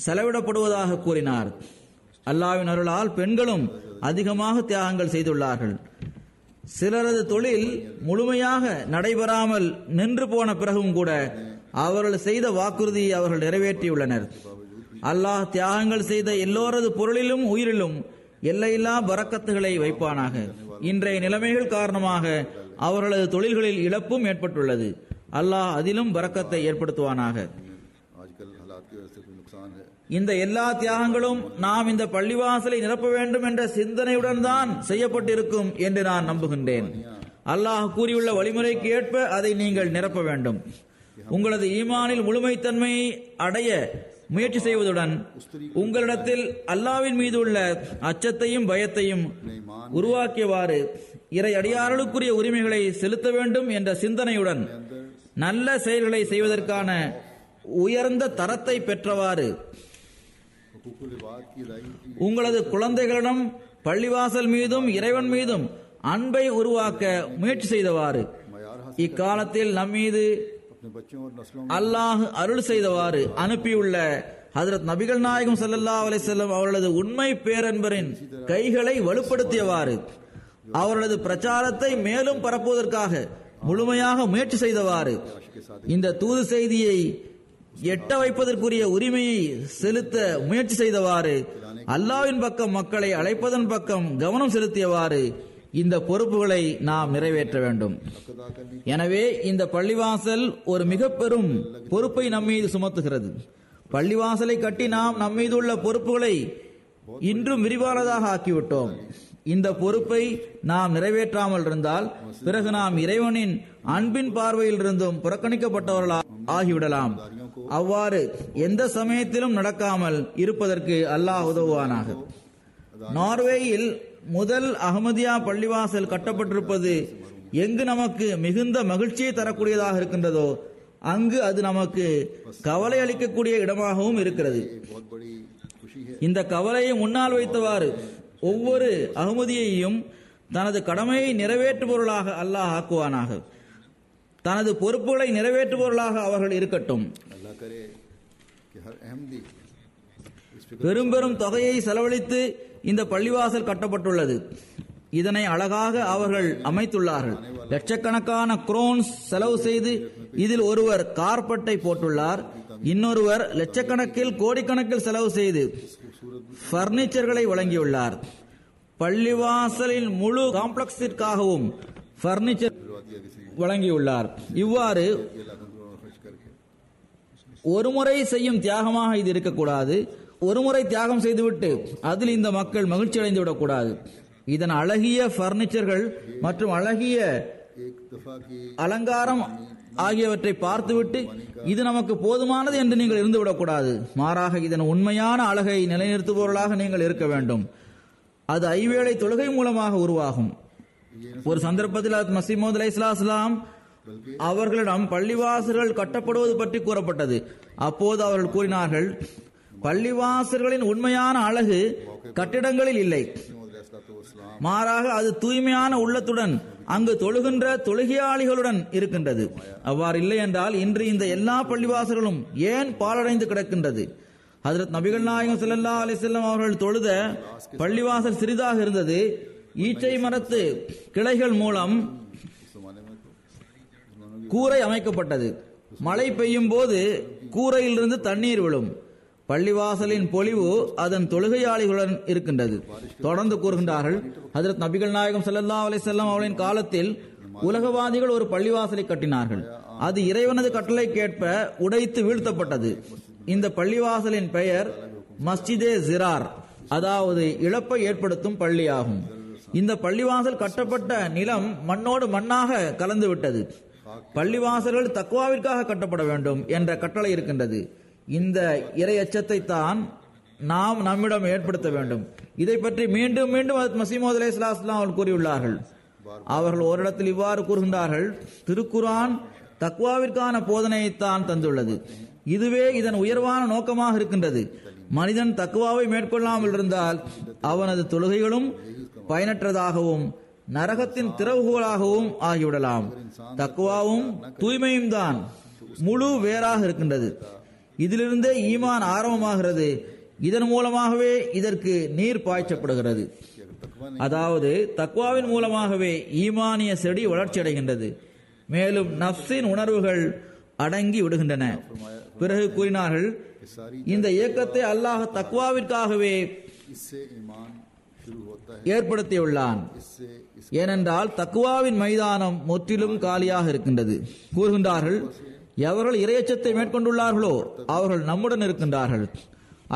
செலவிடப்படுவதாக கூறினார். அல்லாஹ்வின் அருளால் பெண்களும் அதிகமாக தியாகங்கள் செய்துள்ளார்கள். சிலரது தொழில் முழுமையாக நடைபெறாமல் நின்று போன பிறகும் கூட அவர்கள் செய்த வாக்குறுதியை அவர்கள் நிறைவேற்றியுள்ளனர். அல்லாஹ் தியாகங்கள் செய்த எல்லோரது பொருளிலும் உயிரிலும் எல்லையில்லா பரக்கத்துகளை வைப்பானாக. இன்றைய நிலைமைகள் காரணமாக அவர்களது தொழில்களில் இழப்பும் ஏற்பட்டுள்ளது. அல்லாஹ் அதிலும் பரக்கத்தை ஏற்படுத்துவானாக. இந்த எல்லா தியாகங்களும் நாம் இந்த பள்ளிவாசலை நிரப்ப வேண்டும் என்ற சிந்தனையுடன் தான் செய்யப்பட்டிருக்கும் என்று நான் நம்புகின்றேன். அல்லாஹ் கூறியுள்ள வழிமுறைக்கு ஏற்ப அதை நீங்கள் நிரப்ப வேண்டும். உங்களது ஈமானில் முழுமைத்தன்மையை அடைய முயற்சி செய்வதுடன் உங்களிடத்தில் அல்லாஹ்வின் மீது உள்ள அச்சத்தையும் பயத்தையும் உருவாக்கியவாறு இறை அடியார்களுக்குரிய உரிமைகளை செலுத்த வேண்டும் என்ற சிந்தனையுடன் நல்ல செயல்களை செய்வதற்கான உயர்ந்த தரத்தை பெற்றவாறு உங்களது குழந்தைகளிடம் பள்ளிவாசல் மீதும் இறைவன் மீதும் அன்பை உருவாக்க முயற்சி செய்தவாறு இக்காலத்தில் நம்மீது அல்லாஹ் அருள் செய்தவாறு அனுப்பியுள்ள ஹஜ்ரத் நபிகள் நாயகம் ஸல்லல்லாஹு அலைஹி வஸல்லம் அவர்களது உண்மை பேரன்பரின் கைகளை வலுப்படுத்தியவாறு அவர்களது பிரச்சாரத்தை மேலும் பரப்புவதற்காக முழுமையாக முயற்சி செய்தவாறு இந்த தூது செய்தியை எட்ட வைப்பதற்குரிய உரிமையை செலுத்த முயற்சி செய்தவாறு அல்லாஹ்வின் பக்கம் மக்களை அழைப்பதன் பக்கம் கவனம் செலுத்தியவாறு இந்த பொறுப்புகளை நாம் நிறைவேற்ற வேண்டும். எனவே இந்த பள்ளிவாசல் ஒரு மிக பெரும் பொறுப்பை நம்மீது சுமத்துகிறது. பள்ளிவாசலை கட்டி நாம் நம்மீது உள்ள பொறுப்புகளை இன்றும் விரிவானதாக ஆக்கிவிட்டோம். இந்த பொறுப்பை நாம் நிறைவேற்றாமல் இருந்தால் பிறகு நாம் இறைவனின் அன்பின் பார்வையில் இருந்தும் புறக்கணிக்கப்பட்டவர்களாக ஆகிவிடலாம். அவ்வாறு எந்த சமயத்திலும் நடக்காமல் இருப்பதற்கு அல்லாஹ் உதவுவானாக. நார்வேயில் முதல் அஹ்மதியா பள்ளிவாசல் கட்டப்பட்டிருப்பது எங்கு நமக்கு மிகுந்த மகிழ்ச்சியை தரக்கூடியதாக இருக்கின்றதோ அங்கு அது நமக்கு கவலை அளிக்கக்கூடிய இடமாகவும் இருக்கிறது. இந்த கவலையை முன்னால் வைத்தவாறு ஒவ்வொரு அஹ்மதியையும் தனது கடமையை நிறைவேற்றுபவர்களாக அல்லாஹ் ஆக்குவானாக. தனது பொறுப்புகளை நிறைவேற்றுபவர்களாக அவர்கள் இருக்கட்டும். பெரும் பெரும் தொகையை செலவழித்து இந்த பள்ளிவாசல் கட்டப்பட்டுள்ளது. இதனை அழகாக அவர்கள் அமைத்துள்ளார்கள். லட்சக்கணக்கான குரோன்ஸ் செலவு செய்து இதில் ஒருவர் கார்பெட்டை போட்டுள்ளார். இன்னொருவர் லட்சக்கணக்கில் கோடிக்கணக்கில் செலவு செய்து பர்னிச்சர்களை வழங்கியுள்ளார். பள்ளிவாசலின் முழு காம்ப்ளெக்ஸிற்காகவும் பர்னிச்சர் வழங்கியுள்ளார். இவ்வாறு ஒருமுறை செய்யும் தியாகமாக இது இருக்கக்கூடாது. ஒருமுறை தியாகம் செய்துவிட்டு அதில் இந்த மக்கள் மகிழ்ச்சி அடைந்து விடக்கூடாது. இதன் அழகிய பர்னிச்சர்கள் மற்றும் அழகிய அலங்காரம் ஆகியவற்றை பார்த்துவிட்டு இது நமக்கு போதுமானது என்று நீங்கள் இருந்துவிடக்கூடாது. மாறாக இதன் உண்மையான அழகை நிலைநிறுத்துபவர்களாக நீங்கள் இருக்க வேண்டும். அது ஐவேளை தொழுகை மூலமாக உருவாகும். ஒரு சந்தர்ப்பத்தில் மஸீஹ் மவ்ஊத் அலைஹிஸ்ஸலாம் அவர்களிடம் பள்ளிவாசல்கள் கட்டப்படுவது பற்றி கூறப்பட்டது. அப்போது அவர்கள் கூறினார்கள், பள்ளிவாசல்களின் உண்மையான அழகு கட்டிடங்களில் இல்லை, மாறாக அது தூய்மையான உள்ளத்துடன் அங்கு தொழுகின்ற தொழுகையாளிகளுடன் இருக்கின்றது. அவ்வாறு இல்லை என்றால் இன்று இந்த எல்லா பள்ளிவாசல்களும் ஏன் பாழடைந்து கிடக்கின்றது? ஹஜ்ரத் நபிகள் நாயகம் ஸல்லல்லாஹு அலைஹி வஸல்லம் அவர்கள் தொழுத பள்ளிவாசல் சிறிதாக இருந்தது. ஈச்சை மரத்து கிளைகள் மூலம் கூரை அமைக்கப்பட்டது. மழை பெய்யும் போது கூரையிலிருந்து தண்ணீர் விழும். பள்ளிவாசலின் பொலிவு அதன் தொழுகையாளிகளுடன் இருக்கின்றது. தொடர்ந்து கூறுகின்றார்கள், ஹஜ்ரத் நபிகள் நாயகம் ஸல்லல்லாஹு அலைஹி வஸல்லம் அவர்களின் காலத்தில் உலகவாதிகள் ஒரு பள்ளிவாசலை கட்டினார்கள். அது இறைவனது கட்டளைக்கேற்ப உடைத்து வீழ்த்தப்பட்டது. இந்த பள்ளிவாசலின் பெயர் மஸ்ஜிதே ஜிரார், அதாவது இழப்பை ஏற்படுத்தும் பள்ளியாகும். இந்த பள்ளிவாசல் கட்டப்பட்ட நிலம் மண்ணோடு மண்ணாக கலந்து விட்டது. பள்ளிவாசல்கள் தக்வாவிற்காக கட்டப்பட வேண்டும் என்ற கட்டளை இருக்கின்றது. இந்த இறை அச்சத்தை தான் நாம் நம்மிடம் ஏற்படுத்த வேண்டும். இதை பற்றி மீண்டும் மீண்டும் மஸீஹ் மவ்ஊத் அலைஹிஸ்ஸலாம் அவர்கள் கூறியுள்ளார்கள். அவர்கள் ஓரிடத்தில் இவ்வாறு கூறுகின்றார்கள், திருக்குர்ஆன் தக்வாவிற்கான போதனையைத்தான் தந்துள்ளது. இதுவே இதன் உயர்வான நோக்கமாக இருக்கின்றது. மனிதன் தக்வாவை மேற்கொள்ளாமல் இருந்தால் அவனது தொழுகைகளும் பயனற்றதாகவும் நரகத்தின் திறவுகோலாகவும் ஆகிவிடலாம். தக்வாவும் தூய்மையும் தான் முழு வேறாக இருக்கின்றது. இதிலிருந்தே ஈமான் ஆரம்பமாகிறது. இதன் மூலமாகவே இதற்கு நீர் பாய்ச்சப்படுகிறது. அதாவது தக்வாவின் மூலமாகவே ஈமானிய செடி வளர்ச்சி அடைகின்றது. மேலும் நஃப்ஸின் உணர்வுகள் அடங்கி விடுகின்றன. பிறகு கூறினார்கள், இந்த இயக்கத்தை அல்லாஹ் தக்வாவிற்காகவே ஏற்படுத்தியுள்ளான். ஏனென்றால் தக்வாவின் மைதானம் முற்றிலும் காலியாக இருக்கின்றது. கூறுகின்றார்கள், எவர்கள் இறையச்சத்தை மேற்கொண்டுள்ளார்களோ அவர்கள் நம்முடன் இருக்கின்றார்கள்.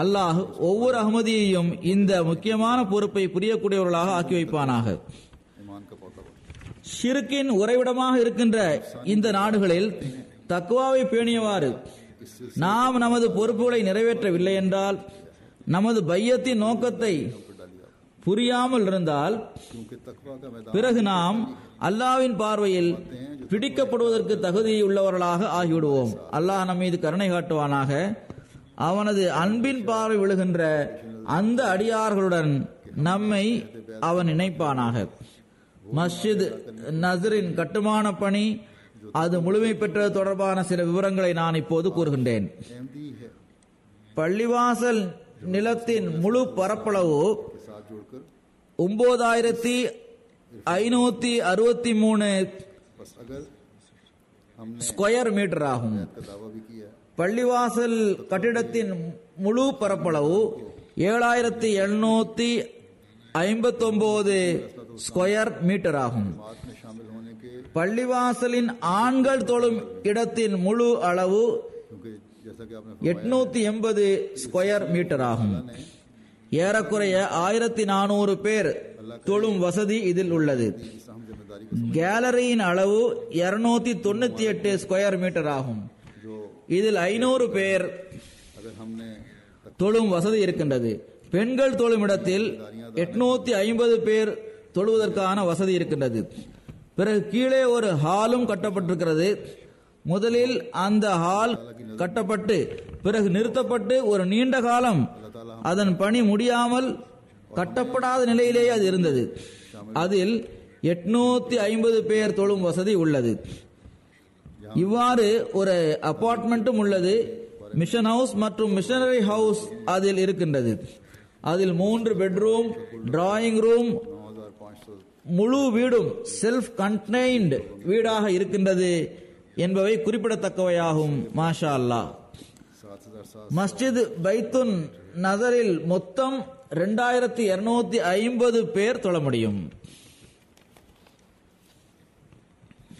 அல்லாஹ் ஒவ்வொரு அஹ்மதியையும் இந்த முக்கியமான பொறுப்பை புரியக்கூடியவர்களாக ஆக்கி வைப்பானாக. ஷிர்கின் உறைவிடமாக இருக்கின்ற இந்த நாடுகளில் தக்வாவை பேணியவாறு நாம் நமது பொறுப்புகளை நிறைவேற்றவில்லை என்றால், நமது பையத்தின் நோக்கத்தை புரியாமல் இருந்தால், பிறகு நாம் அல்லாஹ்வின் பார்வையில் பிடிக்கப்படுவதற்கு தகுதியுள்ளவர்களாக ஆகிவிடுவோம். அல்லாஹ் நம் மீது கருணை காட்டுவானாக. அவனது அன்பின் பார்வை விழுகின்ற அந்த அடியார்களுடன் நம்மை அவன் இணைப்பானாக. மஸ்ஜித் நஸ்ரின் கட்டுமான பணி அது முழுமை பெற்றது தொடர்பான சில விவரங்களை நான் இப்போது கூறுகின்றேன். பள்ளிவாசல் நிலத்தின் முழு பரப்பளவு 9563 ஸ்கொயர் மீட்டர் ஆகும். பள்ளிவாசல் கட்டிடத்தின் முழு பரப்பளவு 7759 ஸ்கொயர் மீட்டர் ஆகும். பள்ளிவாசலின் ஆண்கள் தொழும் இடத்தின் முழு அளவு 880 ஸ்கொயர் மீட்டர் ஆகும். ஏறக்குறைய 1400 பேர் தொழும் வசதி இதில் உள்ளது. கேலரியின் அளவு 298 ஸ்கொயர் மீட்டர் ஆகும். இதில் 500 பேர் தொழும் வசதி இருக்கின்றது. பெண்கள் தொழும் இடத்தில் 850 பேர் தொழுவதற்கான வசதி இருக்கின்றது. பிறகு கீழே ஒரு ஹாலும் கட்டப்பட்டிருக்கிறது. முதலில் அந்த ஹால் கட்டப்பட்டு பிறகு நிறுத்தப்பட்டு ஒரு நீண்ட காலம் அதன் பணி முடியாமல் கட்டப்படாத நிலையிலேயே அது இருந்தது. அதில் 850 பேர் தொழும் வசதி உள்ளது. இவ்வாறு ஒரு அபார்ட்மெண்ட்டும் உள்ளது. மிஷன் ஹவுஸ் மற்றும் மிஷனரி ஹவுஸ் அதில் இருக்கின்றது. அதில் 3 பெட்ரூம், டிராயிங் ரூம், 9500 முழு வீடும் செல்ஃப் கண்டெய்ன்ட் வீடாக இருக்கின்றது என்பவை குறிப்பிடத்தக்கவையாகும். மாஷா அல்லாஹ். 7700 மஸ்ஜித் பைத்துன் நசரில் மொத்தம் 2250 பேர் தொழ முடியும்.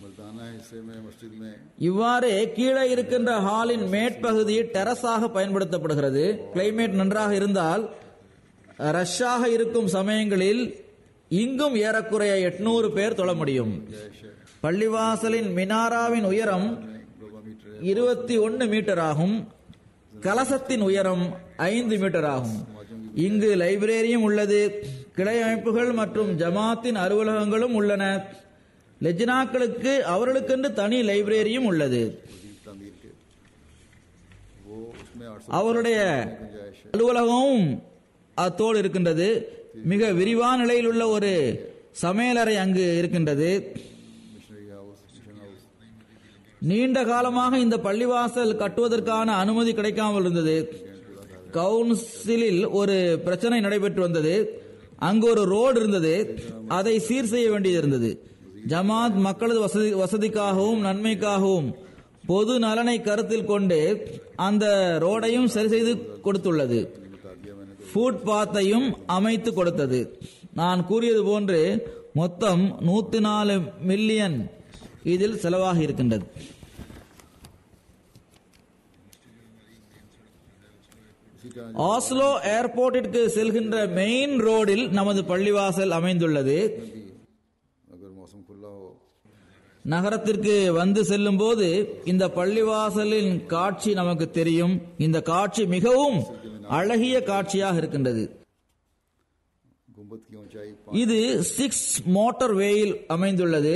मर्दाना हिस्से में मस्जिद में இவ்வாறு கீழே இருக்கின்ற ஹாலின் மேற்பகுதி டெரஸாக பயன்படுத்தப்படுகிறது. கிளைமேட் நன்றாக இருந்தால் ரஷ்ஷாக இருக்கும் சமயங்களில் இங்கும் ஏறக்குறைய 800 பேர் தொழ முடியும். பள்ளிவாசலின் மினாராவின் உயரம் 21 மீட்டர் ஆகும். கலசத்தின் உயரம் 5 மீட்டர் ஆகும். இங்கு லைப்ரரியும் உள்ளது. கிளை அமைப்புகள் மற்றும் ஜமாத்தின் அலுவலகங்களும் உள்ளன. லெஜ்னாக்களுக்கு அவர்களுக்கென்று தனி லைப்ரரியும் உள்ளது. तमीर के वो उसमें 800 அவருடைய गुंजाइश है। அலுவலகமும் அத்தோடு இருக்கின்றது. மிக விரிவான நிலையில் உள்ள ஒரு சமையலறை அங்கு இருக்கின்றது. मिशनरी हाउस, मिशन हाउस நீண்ட காலமாக இந்த பள்ளிவாசல் கட்டுவதற்கான அனுமதி கிடைக்காமல் இருந்தது. கவுன்சிலில் ஒரு பிரச்சனை நடைபெற்று வந்தது. அங்கு ஒரு ரோடு இருந்தது, அதை சீர் செய்ய வேண்டியது இருந்தது. ஜமாத் மக்களது வசதிக்காகவும் நன்மைக்காகவும் பொது நலனை கருத்தில் கொண்டு அந்த ரோடையும் சரி செய்து கொடுத்துள்ளது. ஃபுட் பாத்தையும் அமைத்து கொடுத்தது. நான் கூறியது போன்று மொத்தம் 104 மில்லியன் இதில் செலவாகி இருக்கின்றது. ஆஸ்லோ ஏர்போர்ட்டிற்கு செல்கின்ற மெயின் ரோடில் நமது பள்ளிவாசல் அமைந்துள்ளது. अगर मौसम खुला हो நகரத்திற்கு வந்து செல்லும் போது இந்த பள்ளிவாசலின் காட்சி நமக்கு தெரியும். இந்த காட்சி மிகவும் அழகிய காட்சியாக இருக்கின்றது. गुंबद की ऊंचाई இது 6 மோட்டார் வேயில் அமைந்துள்ளது.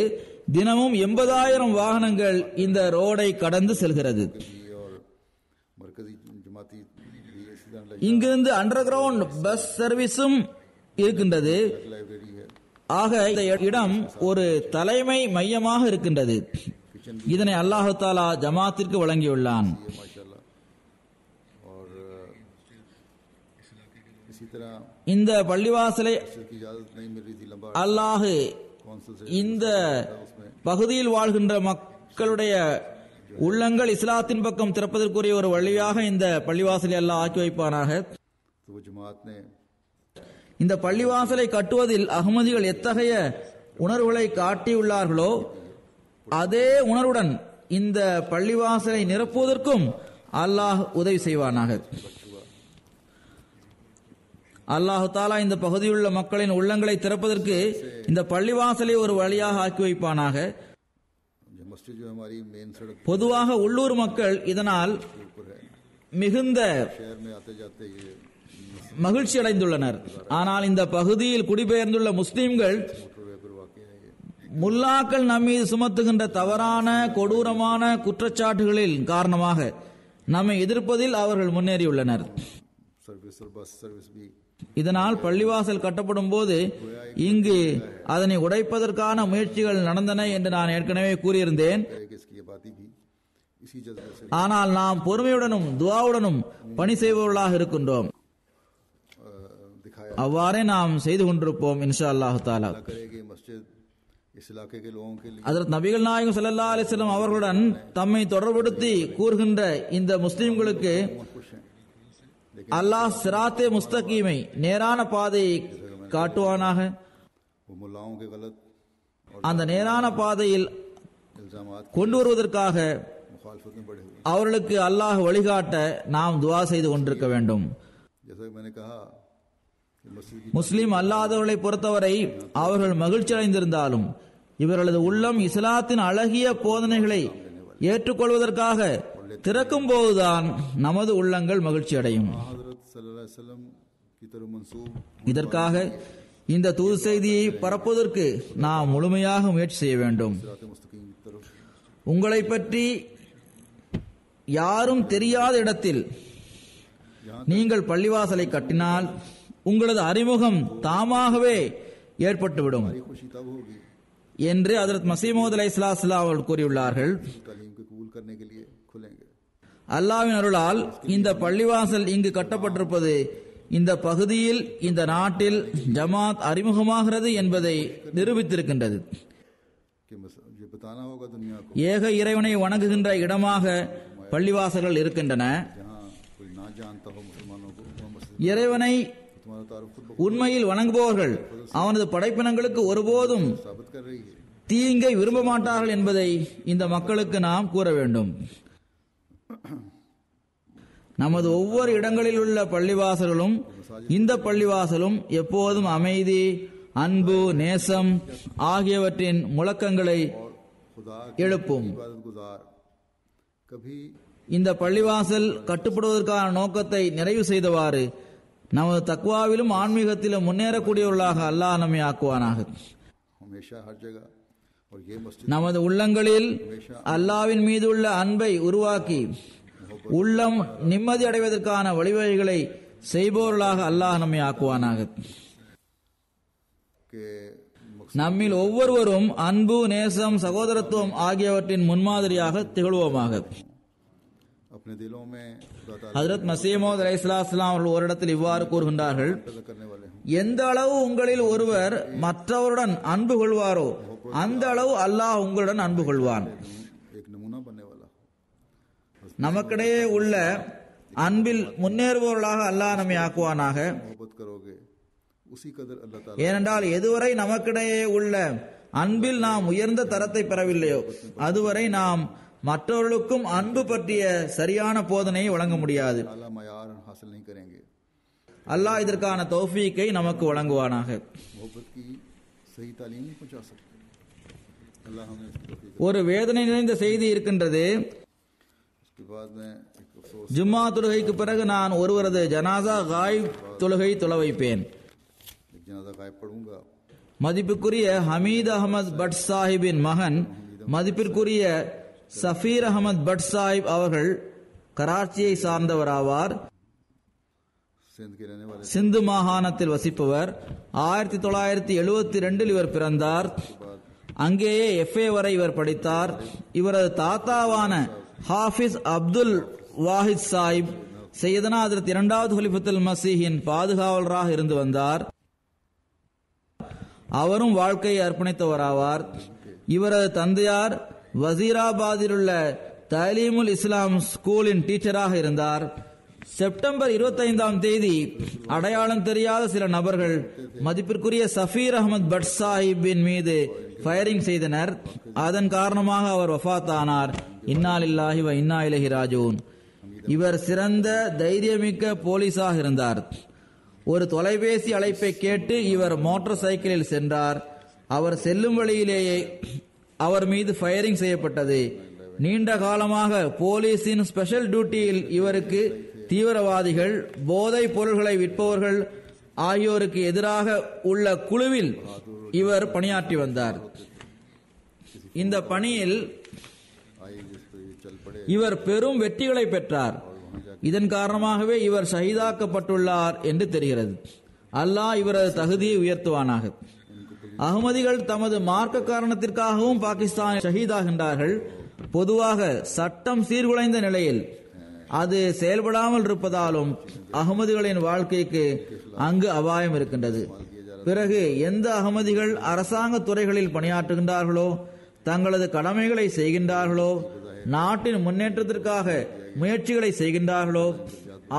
தினமும் 80,000 வாகனங்கள் இந்த ரோடை கடந்து செல்கிறது. 5 और मरकजी जमाती भी इसी तरह இங்கிருந்து அண்டர் கிரவுண்ட் பஸ் சர்வீஸும் இருக்கின்றது. लाइब्रेरी है। ஆக இந்த இடம் ஒரு தலைமை மையமாக இருக்கின்றது. இதனை அல்லாஹு தாலா ஜமாத்திற்கு வழங்கியுள்ளான். ये माशाल्लाह। और इसी तरह இந்த பள்ளிவாசலை की इजाजत नहीं मिल रही थी लंबा அல்லாஹ் कौंसिल से இந்த பகுதியில் வாழ்கின்ற மக்களுடைய உள்ளங்கள் இஸ்லாத்தின் பக்கம் திறப்பதற்குரிய ஒரு வழியாக இந்த பள்ளிவாசலை அல்லாஹ் ஆக்கி வைப்பானாக. तो वो जमात ने இந்த பள்ளிவாசலை கட்டுவதில் அகமதிகள் எத்தகைய உணர்வுகளை காட்டியுள்ளார்களோ அதே உணர்வுடன் இந்த பள்ளிவாசலை நிரப்புவதற்கும் அல்லாஹ் உதவி செய்வானாக. அல்லாஹு தாலா இந்த பகுதியிலுள்ள மக்களின் உள்ளங்களை திறப்பதற்கு இந்த பள்ளிவாசலை ஒரு வழியாக ஆக்கி வைப்பானாக. जो मस्जिद जो हमारी मेन सड़क பொதுவாக உள்ளூர் மக்கள் இதனால் के ऊपर है, மிகுந்த शहर में आते जाते ये மகிழ்ச்சி அடைந்துள்ளனர். ஆனால் இந்த பகுதியில் குடிபெயர்ந்துள்ள முஸ்லிம்கள் मोटरवे पर वाक़ है। ये முல்லாக்கள் நம்மீது சுமத்துகின்ற தவறான கொடூரமான குற்றச்சாட்டுகளின் காரணமாக நம்மை எதிர்ப்பதில் அவர்கள் முன்னேறியுள்ளனர். सर्विस और बस सर्विस भी இதனால் பள்ளிவாசல் கட்டப்படும் போது இங்கு அதனை உடைப்பதற்கான முயற்சிகள் நடந்தன என்று நான் ஏற்கனவே கூறியிருந்தேன். है कि इसकी आबादी भी इसी जज्बे से ஆனால் நாம் பொறுமையுடனும் துஆவுடனும் பணி செய்பவர்களாக இருக்கின்றோம். दिखाया அவ்வாறே நாம் செய்து கொண்டிருப்போம் இன்ஷா அல்லாஹு தாலா. करेगी मस्जिद इस इलाके के लोगों के लिए அதற்கு நபிகள் நாயகம் ஸல்லல்லாஹு அலைஹி வஸல்லம் அவர்களுடன் தம்மை தொடர்படுத்தி கூறுகின்ற இந்த முஸ்லிம்களுக்கு खुश हैं। அல்லாஹ் சிராத்தே முஸ்தகீமை நேரான பாதையை காட்டுவானாக. वो मुल्लाओं के गलत அந்த நேரான பாதையில் इल्जामात கொண்டு வருவதற்காக मुखालफत में बढ़े हुए। அவர்களுக்கு அல்லாஹ் வழிகாட்ட நாம் துஆ செய்து கொண்டிருக்க வேண்டும். जैसा कि मैंने कहा कि मस्जिद की முஸ்லிம் அல்லாதவர்களை பொறுத்தவரை அவர்கள் மகிழ்ச்சி அடைந்திருந்தாலும் இவர்களது உள்ளம் இஸ்லாத்தின் அழகிய போதனைகளை ஏற்றுக்கொள்வதற்காக திறக்கும் போதுதான் நமது உள்ளங்கள் மகிழ்ச்சி அடையும். हजरत सल्लल्लाहु अलैहि वसल्लम की तरफ मंसूब இதற்காக இந்த தூது செய்தியை பரப்புவதற்கு நாம் முழுமையாக முயற்சி செய்ய வேண்டும். सिरात मुस्तकीम की तरफ உங்களை பற்றி யாரும் தெரியாத இடத்தில் நீங்கள் பள்ளிவாசலை கட்டினால் உங்களது அறிமுகம் தாமாகவே ஏற்பட்டுவிடும் हमारी खुशी तब होगी என்று ஹஜ்ரத் மஸீஹ் மவ்ஊத் அலைஹிஸ்ஸலாம் அவர்கள் கூறியுள்ளார்கள். तालीम को कबूल करने के लिए खुलेंगे। அல்லாஹ்வின் அருளால் இந்த பள்ளிவாசல் இங்கு கட்டப்பட்டிருப்பது இந்த பகுதியில் இந்த நாட்டில் ஜமாத் அறிமுகமாகிறது என்பதை நிரூபித்திருக்கின்றது. कि ये बताना होगा दुनिया को ஏக இறைவனை வணங்குகின்ற இடமாக பள்ளிவாசல்கள் இருக்கின்றன. जहाँ कोई ना जानता हो मुसलमानों को वहाँ मस्जिद இறைவனை तुम्हारा तारुफ खुद ब உண்மையில் வணங்குபவர்கள் அவனது படைப்பினங்களுக்கு ஒருபோதும் साबित कर रही है. தீங்கை விரும்ப மாட்டார்கள் என்பதை இந்த மக்களுக்கு நாம் கூற வேண்டும். நமது ஒவ்வொரு இடங்களில் உள்ள பள்ளிவாசல்களும் இந்த பள்ளிவாசலும் எப்போதும் அமைதி, அன்பு, நேசம் ஆகியவற்றின் முழக்கங்களை खुदा எழுப்பும். इबादत गुजार कभी இந்த பள்ளிவாசல் கட்டுப்படுவதற்கான நோக்கத்தை நிறைவு செய்தவாறு நமது தக்வாவிலும் ஆன்மீகத்திலும் முன்னேறக்கூடியவர்களாக அல்லாஹ் நம்மை ஆக்குவானாக. हमेशा हर जगह और ये मस्जिद நமது உள்ளங்களில் அல்லாஹ்வின் மீது உள்ள அன்பை உருவாக்கி உள்ளம் நிம்மதி அடைவதற்கான வழிவகைகளை செய்பவர்களாக அல்லாஹ் நம்மை ஆக்குவானாக. के நம்மில் ஒவ்வொருவரும் அன்பு, நேசம், சகோதரத்துவம் ஆகியவற்றின் முன்மாதிரியாக திகழ்வோமாக. अपने दिलों में खुदा ताला ஹஜ்ரத் மசீமோத் அலைஹிஸ்ஸலாம் அவர்கள் ஒரு இடத்தில் இவ்வாறு கூறுகின்றார்கள், पैदा करने वाले हों. எந்த அளவு உங்களில் ஒருவர் மற்றவருடன் அன்பு கொள்வாரோ அந்த அளவு அல்லாஹ் உங்களுடன் அன்பு கொள்வான். एक नमूना बनने वाला हो. நமக்கிடையே உள்ள அன்பில் முன்னேறுபவர்களாக அல்லாஹ் நம்மை ஆக்குவானாக. मोहब्बत करोगे उसी कदर अल्लाह ताला ஏனென்றால் எதுவரை நமக்கிடையே உள்ள அன்பில் நாம் உயர்ந்த தரத்தை பெறவில்லையோ அதுவரை நாம் மற்றவர்களுக்கும் அன்பு பற்றிய சரியான போதனையை வழங்க முடியாது. आला मयार हासिल नहीं करेंगे. அல்லாஹ் இதற்கான தௌஃபீக்கை நமக்கு வழங்குவானாக. मोहब्बत की सही तालीम नहीं पहुंचा सकते. अल्लाह हमें इसकी तौफीक दे. ஒரு வேதனை நிறைந்த செய்தி இருக்கின்றது. उसके बाद में एक अफसोस ஜும்மா தொழுகைக்கு பிறகு நான் ஒருவரது ஜனாசா காயிப் தொழுகை தொழ வைப்பேன். एक जनाजा गायब पढ़ूंगा. மதிப்புக்குரிய ஹமீத் அகமது பட் சாஹிப்பின் மகன் மதிப்பிற்குரிய சஃபீர் அகமது பட் சாஹிப் அவர்கள் கராச்சியை சார்ந்தவராவார். सिंध के रहने वाले சிந்து மாகாணத்தில் வசிப்பவர். 1972 இவர் பிறந்தார். அங்கேயே FA வரை இவர் படித்தார். இவரது தாத்தாவான ஹாஃபிஸ் அப்துல் வாஹித் சாஹிப் சையதனா ஹஜ்ரத் இரண்டாவது ஹலிஃபத்துல் மசீஹின் பாதுகாவலராக இருந்து வந்தார். அவரும் வாழ்க்கையை அர்ப்பணித்தவராவார். இவரது தந்தையார் வசீராபாத்தில் உள்ள தலீமுல் இஸ்லாம் ஸ்கூலின் டீச்சராக இருந்தார். செப்டம்பர் 25ஆம் தேதி அடையாளம் தெரியாத சில நபர்கள் மதிப்பிற்குரிய சஃபீர் அகமது பட் சாஹிப்பின் மீது ஃபயரிங் செய்தனர். அதன் காரணமாக அவர் வஃபாத்தானார். இன்னா லில்லாஹி வ இன்னா இலைஹி ராஜிஊன். இவர் சிறந்த தைரியமிக்க போலீஸாக இருந்தார். ஒரு தொலைபேசி அழைப்பை கேட்டு இவர் மோட்டார் சைக்கிளில் சென்றார். அவர் செல்லும் வழியிலேயே அவர் மீது ஃபயரிங் செய்யப்பட்டது. நீண்ட காலமாக போலீசின் ஸ்பெஷல் டியூட்டியில் இவருக்கு தீவிரவாதிகள், போதைப் பொருள்களை விற்பவர்கள் ஆகியோருக்கு எதிராக உள்ள குழுவில் இவர் பணியாற்றி வந்தார். இந்த பணியில் आई जिस पर ये चल पड़े இவர் பெரும் வெற்றிகளை பெற்றார். இதன் காரணமாகவே இவர் ஷஹீதாக்கப்பட்டுள்ளார் என்று தெரிகிறது. அல்லாஹ் இவரது தகுதியை உயர்த்துவானாக. அகமதிகள் தமது மார்க்க காரணத்திற்காகவும் பாகிஸ்தானில் ஷஹீதாகின்றார்கள். பொதுவாக சட்டம் சீர்குலைந்த நிலையில் அது செயல்படாமல் இருப்பதாலும் அகமதிகளின் வாழ்க்கைக்கு அங்கு அபாயம் இருக்கின்றது. பிறகு எந்த அகமதிகள் அரசாங்க துறைகளில் பணியாற்றுகின்றார்களோ, தங்களது கடமைகளை செய்கின்றார்களோ, நாட்டின் முன்னேற்றத்திற்காக முயற்சிகளை செய்கின்றார்களோ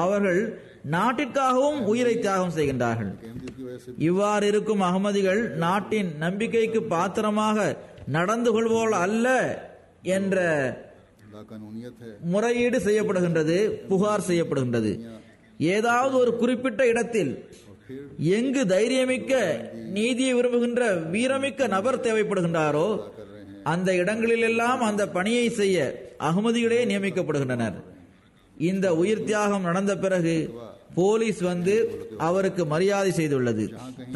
அவர்கள் நாட்டிற்காகவும் உயிரை தியாகம் செய்கின்றார்கள். की वजह से இவ்வாறு இருக்கும் அகமதிகள் நாட்டின் நம்பிக்கைக்கு பாத்திரமாக நடந்து கொள்வோர்கள் அல்ல என்ற लाकानूनियत है. முறையீடு செய்யப்படுகின்றது, புகார் செய்யப்படுகின்றது. ஏதாவது ஒரு குறிப்பிட்ட இடத்தில் எங்கு தைரியமிக்க நீதியை விரும்புகின்ற வீரமிக்க நபர் தேவைப்படுகின்றாரோ அந்த இடங்களிலெல்லாம் அந்த பணியை செய்ய அகமதிகளே நியமிக்கப்படுகின்றனர். இந்த உயிர் தியாகம் நடந்த பிறகு போலீஸ் வந்து அவருக்கு மரியாதை செய்துள்ளது.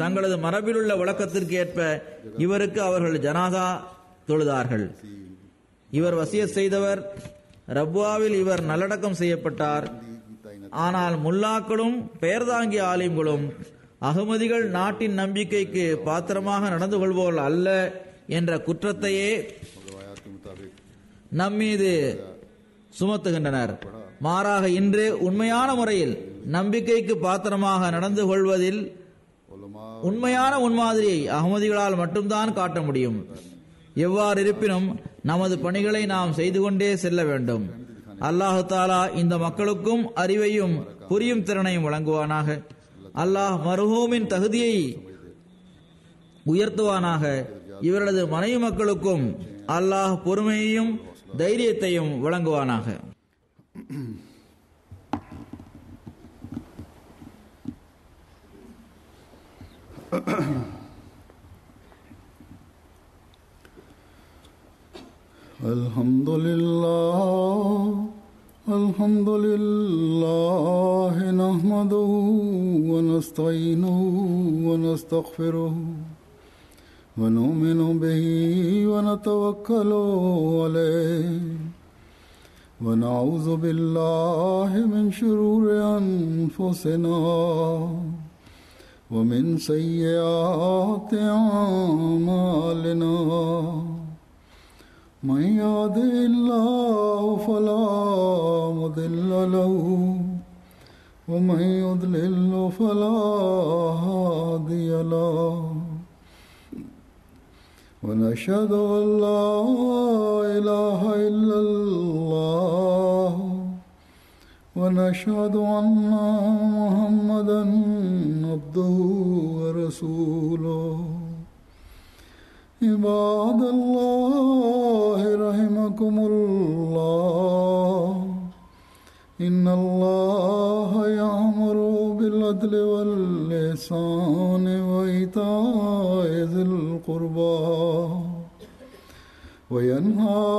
தங்களது மரபில் உள்ள வழக்கத்திற்கு ஏற்ப இவருக்கு அவர்கள் ஜனாதா தொழுதார்கள். இவர் வசியத் செய்தவர். ரப்வாவில் இவர் நல்லடக்கம் செய்யப்பட்டார். ஆனால் முல்லாக்களும் பெயர்தாங்கிய ஆலிம்களும் அகமதிகள் நாட்டின் நம்பிக்கைக்கு பாத்திரமாக நடந்து கொள்வோர்கள் அல்ல என்ற குற்றத்தையே रवायात के मुताबिक நம்மீது சுமத்துகின்றனர். மாறாக இன்று உண்மையான முறையில் நம்பிக்கைக்கு பாத்திரமாக நடந்து கொள்வதில் உண்மையான முன்மாதிரியை அகமதிகளால் மட்டும்தான் காட்ட முடியும். எவ்வாறு இருப்பினும் நமது பணிகளை நாம் செய்து கொண்டே செல்ல வேண்டும். அல்லாஹு தாலா இந்த மக்களுக்கும் அறிவையும் புரியும் திறனையும் வழங்குவானாக. அல்லாஹ் மர்ஹூமின் தகுதியை உயர்த்துவானாக. இவரது மனைவி மக்களுக்கும் அல்லாஹ் பொறுமையையும் தைரியத்தையும் வழங்குவானாக. Alhamdulillah nahmaduhu wa nasta'inuhu wa nastaghfiruhu wa nu'minu bihi wa natawakkalu alayhi wa na'udhu billahi min shururi anfusina wa min sayyiati a'malina. من يهده الله فلا مضل له ومن يضلل فلا هادي له ونشهد أن لا إله إلا الله ونشهد أن محمدا عبده ورسوله. عباد الله رحمكم الله إن الله يأمر بالعدل والإحسان وإيتاء ذي القربى وينهى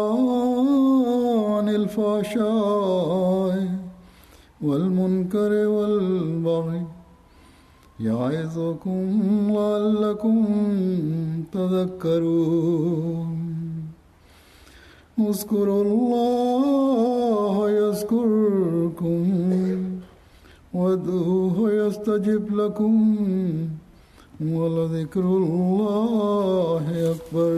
عن الفحشاء والمنكر والبغي يعظكم لعلكم تذكرون. اذكروا الله يذكركم وادعوه يستجب لكم ولذكر الله أكبر.